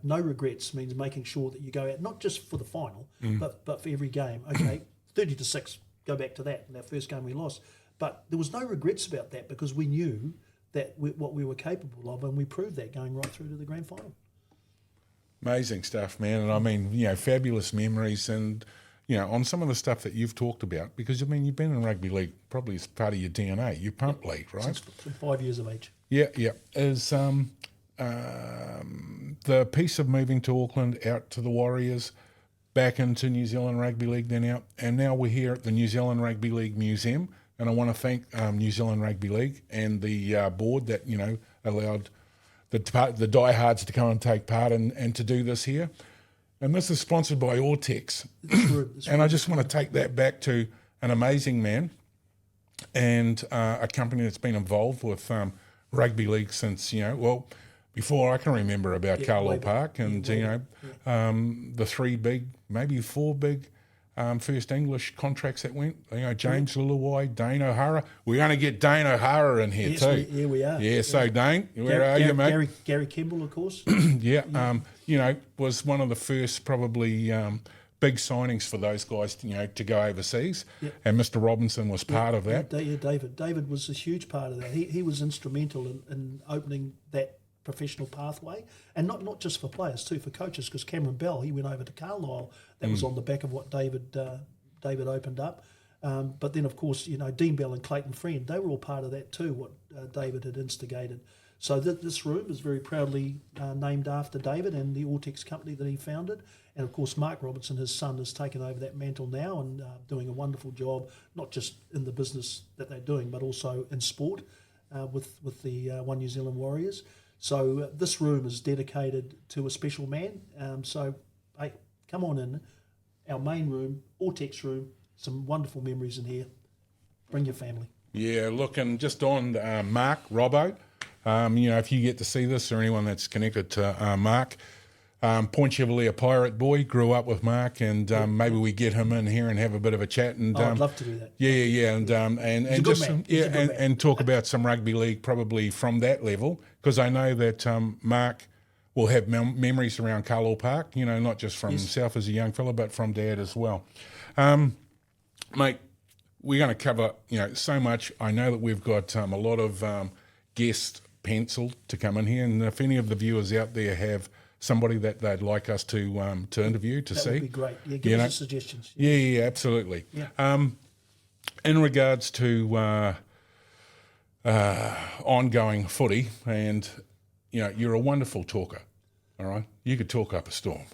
No regrets means making sure that you go out, not just for the final, but for every game. Okay, 30-6, go back to that. In that first game we lost. But there was no regrets about that because we knew that what we were capable of, and we proved that going right through to the grand final. Amazing stuff, man. And I mean, fabulous memories and, on some of the stuff that you've talked about, because, you've been in rugby league probably as part of your DNA. You pump league, right? Since 5 years of age. Yeah. Is the piece of moving to Auckland, out to the Warriors, back into New Zealand Rugby League, then out, and now we're here at the New Zealand Rugby League Museum, and I want to thank New Zealand Rugby League and the board that, allowed the diehards to come and take part and to do this here. And this is sponsored by Aotearoa. This And I just want to take that back to an amazing man and a company that's been involved with rugby league since, before I can remember about Carlaw Park and, the 3 big, maybe 4 big first English contracts that went. James Lillawai, Dane O'Hara. We're going to get Dane O'Hara in here too. Yeah, we are. Yeah, so Dane, where are you, mate? Gary Kimball, of course. Was one of the first probably big signings for those guys, to go overseas. Yep. And Mr. Robinson was part of that. David was a huge part of that. He was instrumental in opening that professional pathway, and not just for players too, for coaches, because Cameron Bell, he went over to Carlisle. That was on the back of what David opened up. But then, of course, Dean Bell and Clayton Friend, they were all part of that too, what David had instigated. So this room is very proudly named after David and the Aotearoa company that he founded. And, of course, Mark Robinson, his son, has taken over that mantle now and doing a wonderful job, not just in the business that they're doing, but also in sport with the One New Zealand Warriors. So this room is dedicated to a special man. So, hey, come on in. Our main room, Aotearoa's room, some wonderful memories in here. Bring your family. Yeah, look, and just on Mark, Robbo, if you get to see this or anyone that's connected to Mark, Point Chevalier Pirate Boy, grew up with Mark, and maybe we get him in here and have a bit of a chat. And I'd love to do that. Yeah, and just and talk about some rugby league probably from that level, because I know that Mark will have memories around Carlaw Park, not just from himself as a young fella, but from Dad as well. Mate, we're going to cover so much. I know that we've got a lot of guests penciled to come in here, and if any of the viewers out there have somebody that they'd like us to interview, to see. That would be great. Yeah, give us your suggestions. Yeah, absolutely. Yeah. In regards to ongoing footy, and, you're a wonderful talker, all right? You could talk up a storm.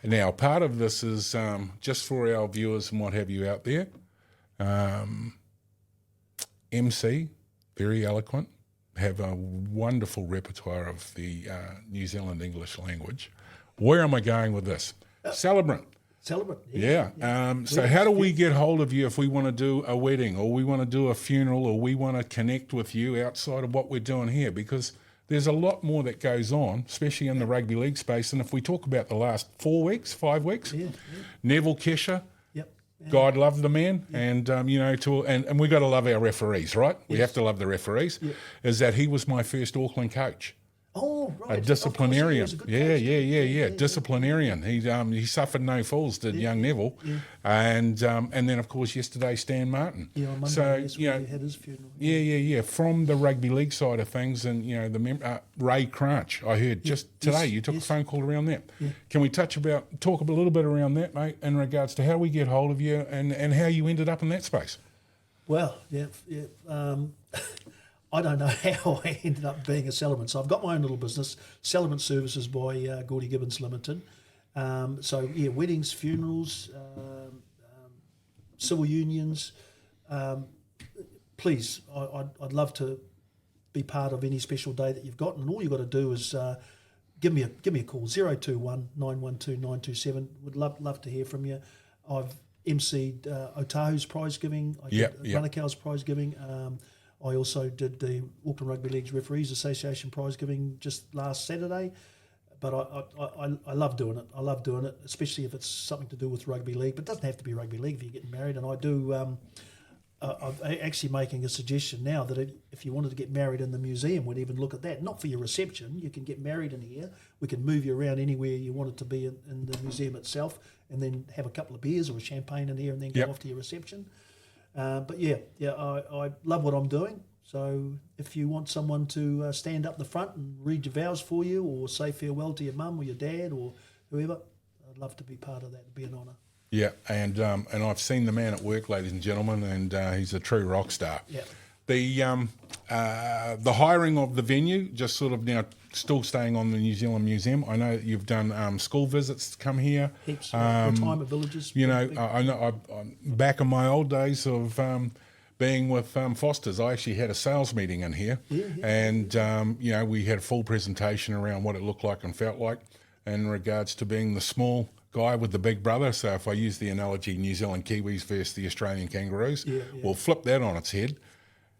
Now, part of this is just for our viewers and what have you out there. MC, very eloquent, have a wonderful repertoire of the New Zealand English language. Where am I going with this? Celebrant. Yeah. So how do we get hold of you if we want to do a wedding, or we want to do a funeral, or we want to connect with you outside of what we're doing here? Because there's a lot more that goes on, especially in the rugby league space. And if we talk about the last 4 weeks, 5 weeks, Neville Kesher, God loved the man, and and we got to love our referees, right? We have to love the referees. Is that he was my first Auckland coach? Oh, right. A disciplinarian. Yeah. Disciplinarian. He suffered no fools, did young Neville. Yeah. And then, of course, yesterday, Stan Martin. Yeah, on Monday, he had his funeral. Yeah. From the rugby league side of things, and, the Ray Cranch, I heard just today, you took a phone call around that. Yeah. Can we talk a little bit around that, mate, in regards to how we get hold of you and how you ended up in that space? Well, I don't know how I ended up being a celebrant. So I've got my own little business, Celebrant Services by Gordy Gibbons Limited. Weddings, funerals, civil unions. Please, I'd love to be part of any special day that you've got, and all you've got to do is give me a call, 021 912 927. Would love to hear from you. I've emceed Otahu's prize giving. I did Manukau's prize giving. I also did the Auckland Rugby League's Referees Association prize giving just last Saturday. But I love doing it. I love doing it, especially if it's something to do with rugby league. But it doesn't have to be rugby league if you're getting married. And I do. I'm actually making a suggestion now that if you wanted to get married in the museum, we'd even look at that. Not for your reception. You can get married in here. We can move you around anywhere you want it to be in the museum itself, and then have a couple of beers or a champagne in here, and then go off to your reception. I love what I'm doing. So if you want someone to stand up the front and read your vows for you, or say farewell to your mum or your dad or whoever, I'd love to be part of that. It'd be an honour. Yeah, and I've seen the man at work, ladies and gentlemen, and he's a true rock star. Yeah. The hiring of the venue, just sort of now still staying on the New Zealand Museum. I know that you've done school visits to come here. Heaps. Retirement villages. I know I'm back in my old days of being with Foster's. I actually had a sales meeting in here, and we had a full presentation around what it looked like and felt like. in regards to being the small guy with the big brother. So if I use the analogy, New Zealand Kiwis versus the Australian Kangaroos, we'll flip that on its head.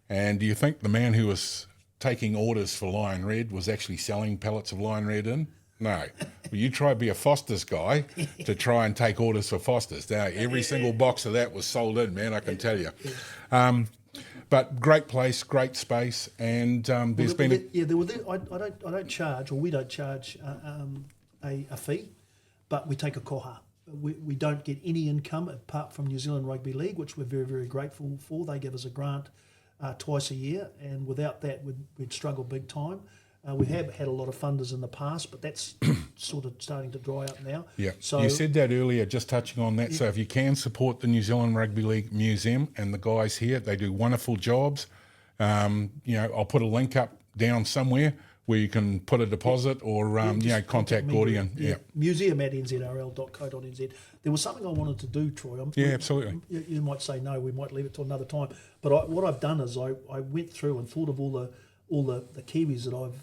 And do you think the man who was taking orders for Lion Red was actually selling pellets of Lion Red in? No. Well, you try to be a Foster's guy to try and take orders for Foster's. Now, every single box of that was sold in, man, I can tell you. But great place, great space, and there's been... I don't charge, or we don't charge a fee, but we take a koha. We don't get any income apart from New Zealand Rugby League, which we're very, very grateful for. They give us a grant twice a year, and without that, we'd struggle big time. We have had a lot of funders in the past, but that's sort of starting to dry up now. Yeah, so, you said that earlier, just touching on that. Yeah. So if you can support the New Zealand Rugby League Museum and the guys here, they do wonderful jobs. I'll put a link up down somewhere where you can put a deposit or, contact Gordy. Museum at nzrl.co.nz. There was something I wanted to do, Troy. Absolutely. You might say no, we might leave it till another time. But what I've done is I went through and thought of all the Kiwis that I've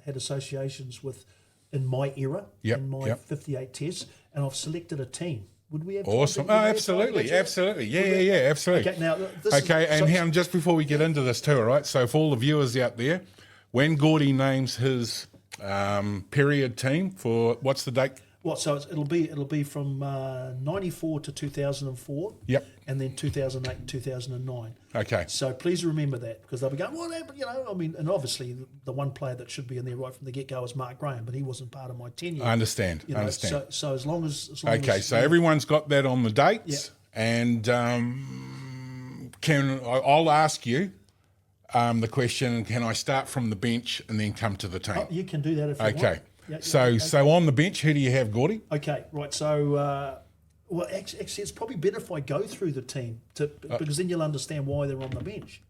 had associations with in my era, in my 58 tests, and I've selected a team. Would we have awesome? Oh, absolutely. Yeah, absolutely. Okay, now and just before we get into this too, all right? So for all the viewers out there, when Gordy names his period team for what's the date? So it'll be from 94 to 2004. Yep. And then 2008 and 2009. Okay. So please remember that, because they'll be going, what happened? And obviously the one player that should be in there right from the get-go is Mark Graham, but he wasn't part of my tenure. I understand. So as long as so everyone's got that on the dates, and I'll ask you the question: can I start from the bench and then come to the team? You can do that if you want. Okay. So on the bench, who do you have, Gordy? Okay, right. So, actually, it's probably better if I go through the team because then you'll understand why they're on the bench.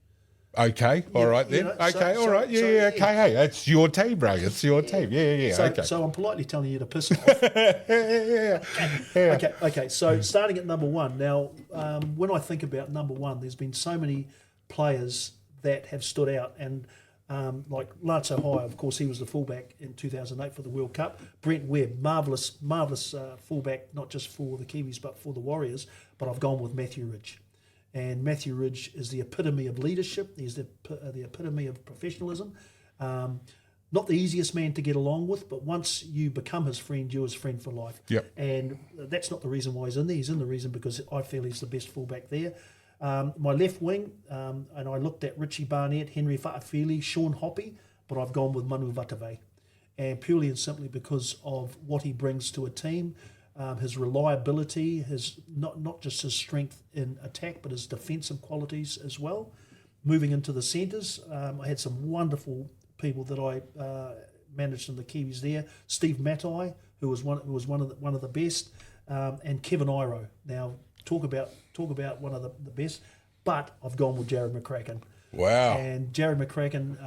Okay, all right then. Okay, all right. Okay, hey, it's your team, bro. It's your team. Okay. So I'm politely telling you to piss off. Yeah. Okay. So starting at number one. Now, when I think about number one, there's been so many players that have stood out, and like Lance O'Hire, of course, he was the fullback in 2008 for the World Cup. Brent Webb, marvellous fullback, not just for the Kiwis but for the Warriors. But I've gone with Matthew Ridge. And Matthew Ridge is the epitome of leadership. He's the epitome of professionalism. Not the easiest man to get along with, but once you become his friend, you're his friend for life. Yep. And that's not the reason why he's in there. He's in the reason because I feel he's the best fullback there. My left wing, and I looked at Richie Barnett, Henry Fa'afili, Sean Hoppy, but I've gone with Manu Vatavei. And purely and simply because of what he brings to a team, his reliability, his not just his strength in attack, but his defensive qualities as well. Moving into the centres, I had some wonderful people that I managed in the Kiwis there. Steve Matai, who was one of the best, and Kevin Iro. Now, talk about one of the best, but I've gone with Jared McCracken. Wow. And Jared McCracken,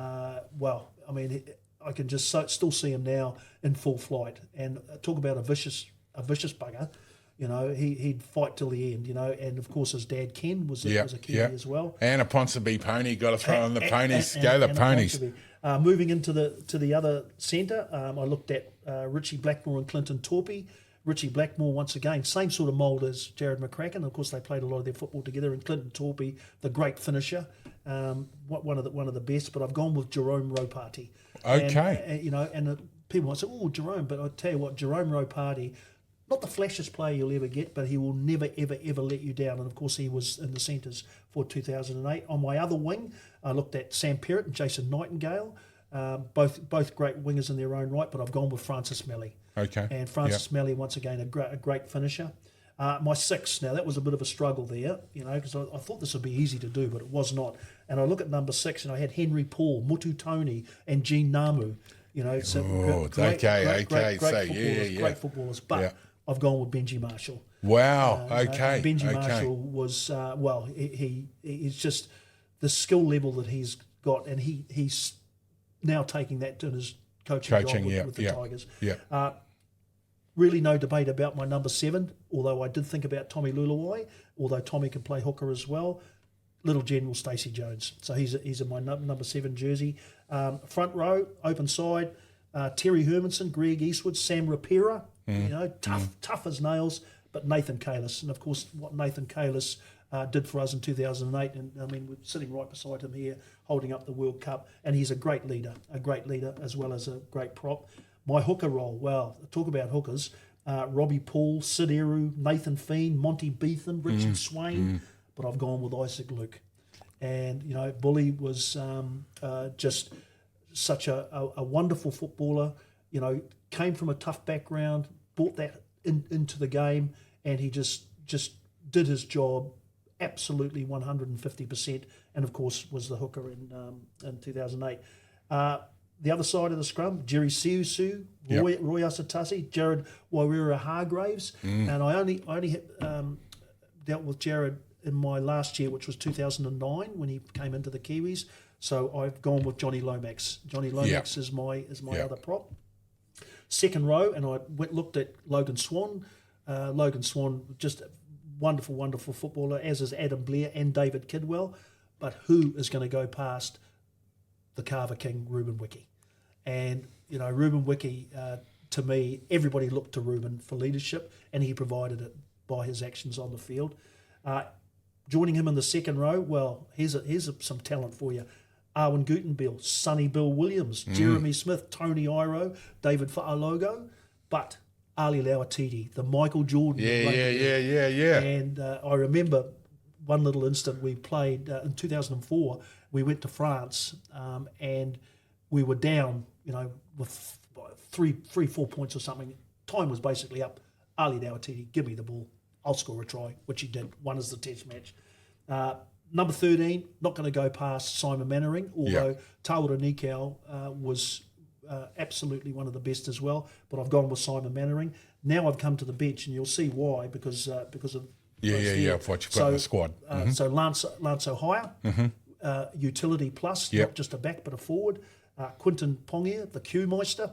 I can just still see him now in full flight. And talk about a vicious bugger. He'd fight till the end, and of course his dad Ken was a Kiwi as well. And a Ponsonby pony, got to throw in the ponies. Go the ponies. Moving into the other centre, I looked at Richie Blackmore and Clinton Torpey. Richie Blackmore, once again, same sort of mould as Jared McCracken. Of course, they played a lot of their football together. And Clinton Torpey, the great finisher, one of the best. But I've gone with Jerome Ropati. Okay. And people might say, "Oh, Jerome," but I tell you what, Jerome Ropati, not the flashiest player you'll ever get, but he will never, ever, ever let you down. And of course, he was in the centres for 2008. On my other wing, I looked at Sam Perrott and Jason Nightingale. Both great wingers in their own right, but I've gone with Francis Melly. Okay. And Francis Melly, once again, a great finisher. My six, now that was a bit of a struggle there, because I thought this would be easy to do, but it was not. And I look at number 6, and I had Henry Paul, Mutu Tony, and Gene Namu. Great footballers. But I've gone with Benji Marshall. Wow. Okay. Benji Marshall was he's just the skill level that he's got, and he's now taking that to his coaching job with the Tigers. Yeah. Really no debate about my number 7, although I did think about Tommy Luluwai, although Tommy can play hooker as well. Little General Stacey Jones. So he's in my number 7 jersey. Front row, open side, Terry Hermanson, Greg Eastwood, Sam Rapira, tough as nails, but Nathan Kalis. And, of course, what Nathan Kalis did for us in 2008, and, I mean, we're sitting right beside him here holding up the World Cup, and he's a great leader as well as a great prop. My hooker role, well, talk about hookers, Robbie Paul, Sid Eru, Nathan Feen, Monty Beetham, Richard Swain, but I've gone with Isaac Luke. And, Bully was just such a wonderful footballer, came from a tough background, brought that into the game, and he just did his job absolutely 150%, and of course was the hooker in 2008. The other side of the scrum, Jerry Siusu, Roy Asatasi, Jared Wairera Hargraves, and I only dealt with Jared in my last year, which was 2009 when he came into the Kiwis. So I've gone with Johnny Lomax. Johnny Lomax is my other prop. Second row, and I looked at Logan Swan. Logan Swan, just a wonderful, wonderful footballer, as is Adam Blair and David Kidwell. But who is going to go past the Carver King, Ruben Wiki? And, Ruben Wiki, to me, everybody looked to Ruben for leadership, and he provided it by his actions on the field. Joining him in the second row, well, here's some talent for you. Arwen Gutenbill, Sonny Bill Williams, Jeremy Smith, Tony Iro, David Fa'alogo, but Ali Lauatiti, the Michael Jordan. Yeah. And I remember one little instant we played in 2004. We went to France and we were down, with 4 points or something. Time was basically up. Ali Lauatiti, give me the ball. I'll score a try, which he did. Won as the test match. Number 13, not going to go past Simon Mannering, although Taura Nikau was absolutely one of the best as well. But I've gone with Simon Mannering. Now I've come to the bench, and you'll see why, because of what you've got in the squad. So Lance O'Hire, utility plus, not just a back but a forward. Quinton Pongia, the Q-Meister.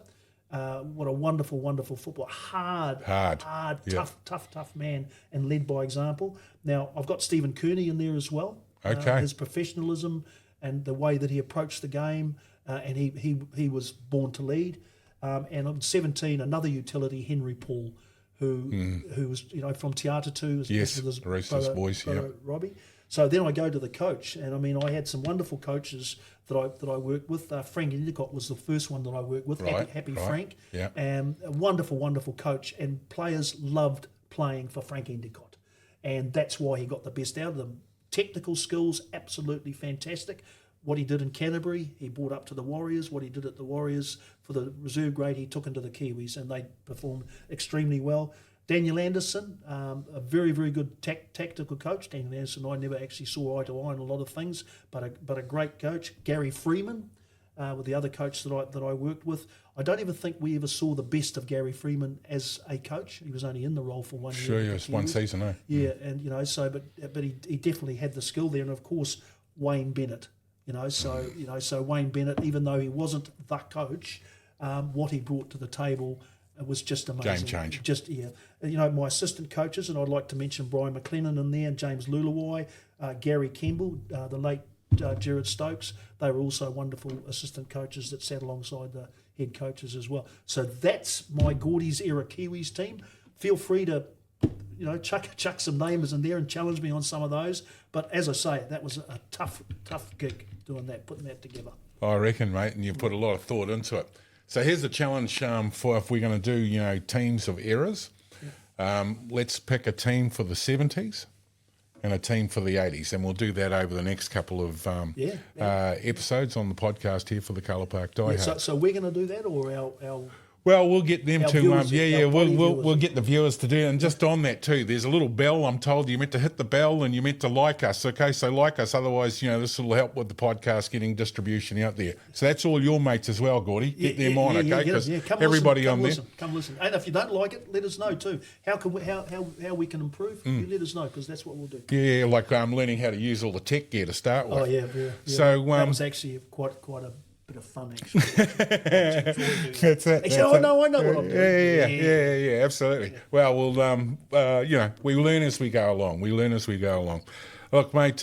What a wonderful, wonderful footballer. Hard, tough man, and led by example. Now, I've got Stephen Kearney in there as well. Okay. His professionalism and the way that he approached the game, and he was born to lead. And on 17, another utility, Henry Paul, who was from Te Atatu, yes, with his Roosters boys, Robbie. So then I go to the coach, and I mean I had some wonderful coaches that I worked with. Frank Endicott was the first one that I worked with. Happy Frank, and a wonderful, wonderful coach, and players loved playing for Frank Endicott, and that's why he got the best out of them. Technical skills, absolutely fantastic. What he did in Canterbury, he brought up to the Warriors. What he did at the Warriors for the reserve grade, he took into the Kiwis, and they performed extremely well. Daniel Anderson, a very, very good tactical coach. Daniel Anderson, I never actually saw eye to eye on a lot of things, but a great coach. Gary Freeman, with the other coach that I worked with. I don't even think we ever saw the best of Gary Freeman as a coach. He was only in the role for 1 year. Sure, it was one season, eh? Yeah, and but he definitely had the skill there, and of course Wayne Bennett. So Wayne Bennett, even though he wasn't the coach, what he brought to the table. It was just amazing. Game changer. My assistant coaches, and I'd like to mention Brian McLennan in there, and James Lulawai, Gary Kemble, the late Gerard Stokes. They were also wonderful assistant coaches that sat alongside the head coaches as well. So that's my Gordy's era Kiwis team. Feel free to, chuck some names in there and challenge me on some of those. But as I say, that was a tough gig doing that, putting that together. I reckon, mate, and you've put a lot of thought into it. So here's the challenge for if we're going to do, teams of eras. Let's pick a team for the 70s and a team for the 80s, and we'll do that over the next couple of episodes on the podcast here for the Carlaw Park Die Hard. So we're going to do that, or our Well, we'll get them to, viewers, we'll get the viewers to do it. And just on that too, there's a little bell. I'm told you meant to hit the bell and you meant to like us. Okay, so like us. Otherwise, this will help with the podcast getting distribution out there. So that's all your mates as well, Gordy. Get them on, okay? Because everybody on there. Come listen. And if you don't like it, let us know too. How we can improve? You let us know, because that's what we'll do. Yeah, like learning how to use all the tech gear to start with. Oh yeah. So that was actually quite a bit of fun, actually. That's it. He said, I know what I'm doing. Yeah, absolutely. Yeah. Well, we learn as we go along. Look, mate,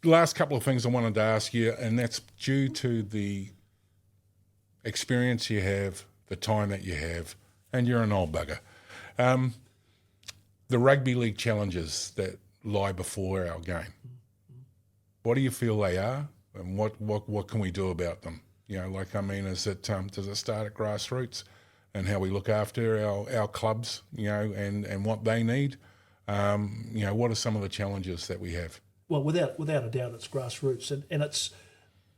last couple of things I wanted to ask you, and that's due to the experience you have, the time that you have, and you're an old bugger. The rugby league challenges that lie before our game, what do you feel they are, and what can we do about them? You know, like, I mean, is it does it start at grassroots and how we look after our clubs, you know, and what they need? You know, what are some of the challenges that we have? Well, without a doubt, it's grassroots, and it's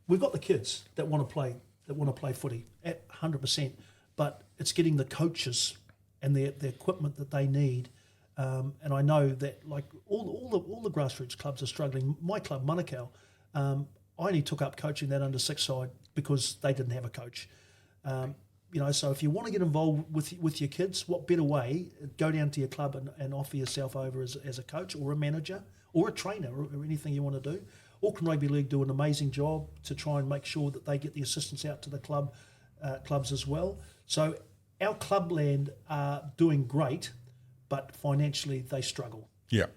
we've got the kids that want to play footy at 100%, but it's getting the coaches and the equipment that they need. And I know that, like, all the grassroots clubs are struggling. My club, Manukau, I only took up coaching that under 6 side because they didn't have a coach. You know, so if you want to get involved with your kids, what better way? Go down to your club and offer yourself over as a coach or a manager or a trainer or anything you want to do. Auckland Rugby League do an amazing job to try and make sure that they get the assistance out to the clubs as well. So our clubland are doing great, but financially they struggle. Yeah.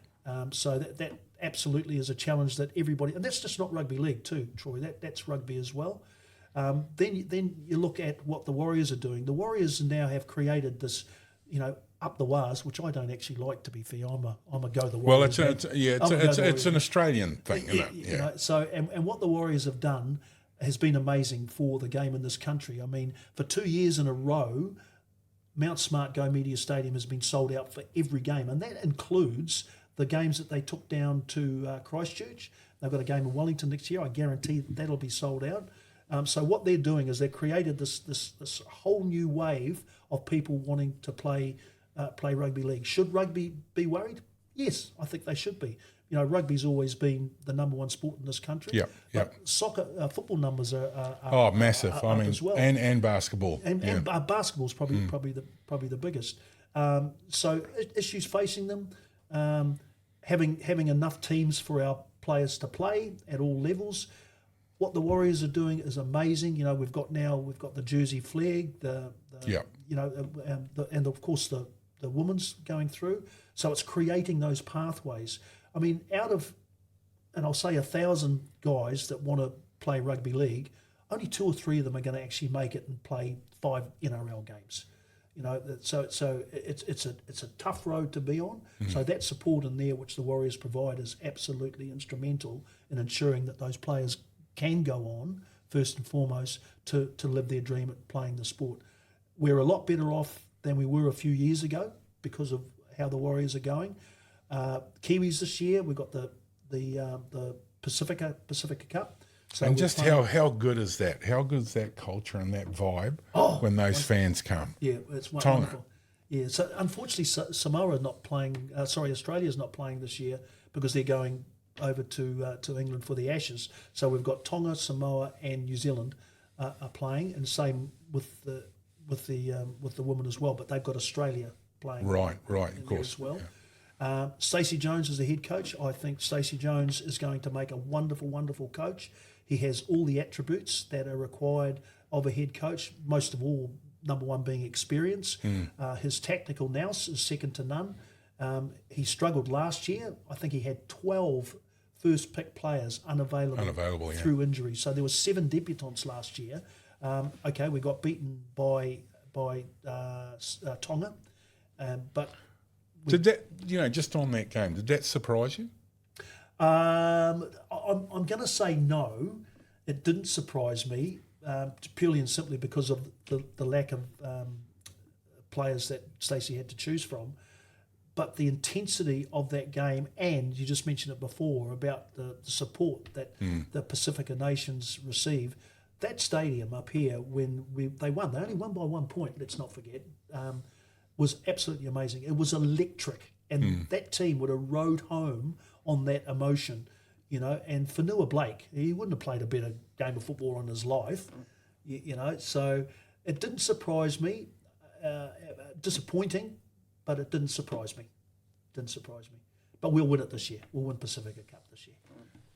So that absolutely is a challenge that everybody, and that's just not rugby league too, Troy. That's rugby as well. Then you look at what the Warriors are doing. The Warriors now have created this, you know, up the Wars, which I don't actually like, to be fair. I'm a go the Warriors. Well, it's an Australian thing, isn't it? Yeah. You know, so and what the Warriors have done has been amazing for the game in this country. I mean, for 2 years in a row, Mount Smart Go Media Stadium has been sold out for every game, and that includes the games that they took down to Christchurch. They've got a game in Wellington next year. I guarantee that'll be sold out. So what they're doing is they've created this whole new wave of people wanting to play rugby league. Should rugby be worried? Yes, I think they should be. You know, rugby's always been the number one sport in this country. Yeah, yeah. But soccer, football numbers are massive. Are I mean, as well. and basketball. And basketball's probably the biggest. So issues facing them, having enough teams for our players to play at all levels. What the Warriors are doing is amazing. You know, we've got the Jersey flag, and of course the women's going through. So it's creating those pathways. I mean, and I'll say 1,000 guys that want to play rugby league, only 2 or 3 of them are going to actually make it and play 5 NRL games. You know, so it's a tough road to be on. Mm-hmm. So that support in there, which the Warriors provide, is absolutely instrumental in ensuring that those players can go on, first and foremost, to live their dream at playing the sport. We're a lot better off than we were a few years ago because of how the Warriors are going. Kiwis this year, we've got the Pacifica Cup. So and just how good is that? How good is that culture and that vibe when those fans come? Yeah, it's wonderful. Yeah, so unfortunately Samoa not playing. Australia's not playing this year because they're going over to England for the Ashes. So we've got Tonga, Samoa, and New Zealand are playing, and same with the women as well. But they've got Australia playing. Right, of course. As well. Yeah. Stacey Jones is the head coach. I think Stacey Jones is going to make a wonderful, wonderful coach. He has all the attributes that are required of a head coach. Most of all, number one being experience. His tactical nous is second to none. He struggled last year. I think he had 12 first pick players unavailable through injury. So there were 7 debutants last year. We got beaten by Tonga, but did that, just on that game, did that surprise you? I'm going to say no. It didn't surprise me, purely and simply because of the lack of players that Stacey had to choose from. But the intensity of that game, and you just mentioned it before about the support that the Pacifica nations receive, that stadium up here when they won, they only won by 1 point, let's not forget, was absolutely amazing. It was electric, and that team would have rode home on that emotion, and Fanua Blake, he wouldn't have played a better game of football in his life, so it didn't surprise me, disappointing, but it didn't surprise me. But we'll win it this year. We'll win Pacifica Cup this year.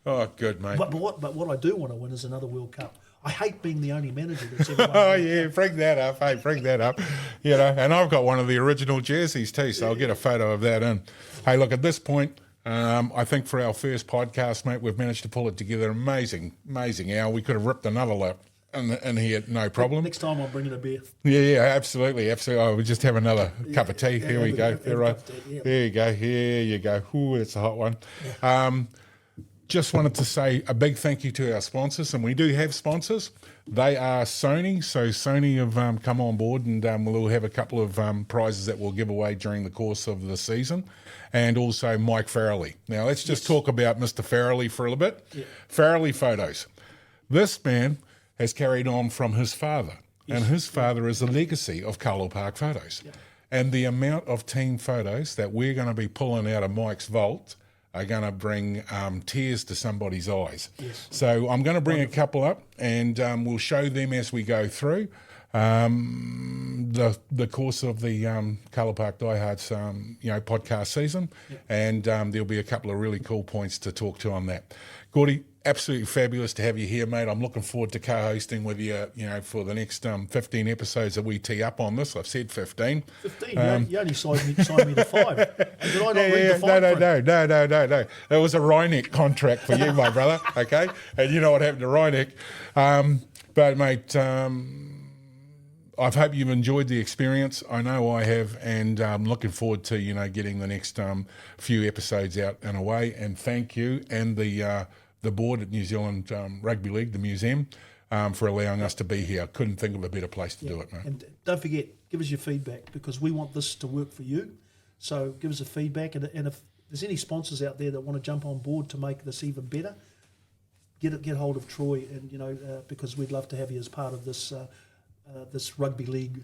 Oh, good, mate. But what I do want to win is another World Cup. I hate being the only manager that's ever won. Oh, yeah, bring that up. Hey, bring that up. And I've got one of the original jerseys too, so I'll get a photo of that in. Hey, look, at this point, I think for our first podcast, mate, we've managed to pull it together. Amazing hour. We could have ripped another lap. and he had no problem. Next time I'm bringing a beer. Yeah, absolutely. I would just have another cup of tea. Here we go. There you go. Here you go. Ooh, that's a hot one. Just wanted to say a big thank you to our sponsors, and we do have sponsors. They are Sony. So Sony have come on board, and we'll have a couple of prizes that we'll give away during the course of the season, and also Mike Farrelly. Now let's just talk about Mr. Farrelly for a little bit. Yeah. Farrelly Photos. This man has carried on from his father, and his father is a legacy of Carlaw Park Photos. Yeah. And the amount of team photos that we're going to be pulling out of Mike's vault are going to bring tears to somebody's eyes. Yes. So I'm going to bring a couple up, and we'll show them as we go through the course of the Carlaw Park Diehards podcast season, and there'll be a couple of really cool points to talk to on that. Gordy, absolutely fabulous to have you here, mate. I'm looking forward to co-hosting with you, for the next 15 episodes that we tee up on this. I've said 15. 15? You only signed me to 5. Did I not read the fine print? No. That was a Ryneck contract for you, my brother, okay? And you know what happened to Ryneck. But, mate, I hope you've enjoyed the experience. I know I have, and I'm looking forward to, getting the next few episodes out and away. And thank you and the board at New Zealand Rugby League, the museum, for allowing us to be here. I couldn't think of a better place to do it, mate. And don't forget, give us your feedback, because we want this to work for you. So give us a feedback, and if there's any sponsors out there that want to jump on board to make this even better, get hold of Troy, and because we'd love to have you as part of this this rugby league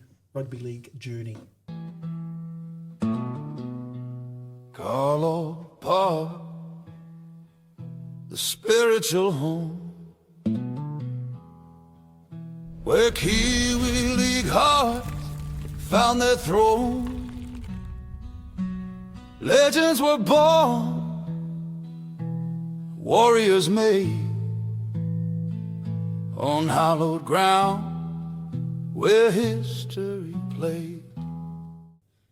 journey. Carlaw Park, the spiritual home where Kiwi League hearts found their throne. Legends were born, warriors made on hallowed ground where history played.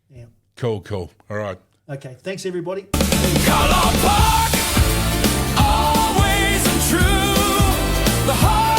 Yeah. Cool. All right. Okay, thanks everybody. Carlaw Park, always and true. The heart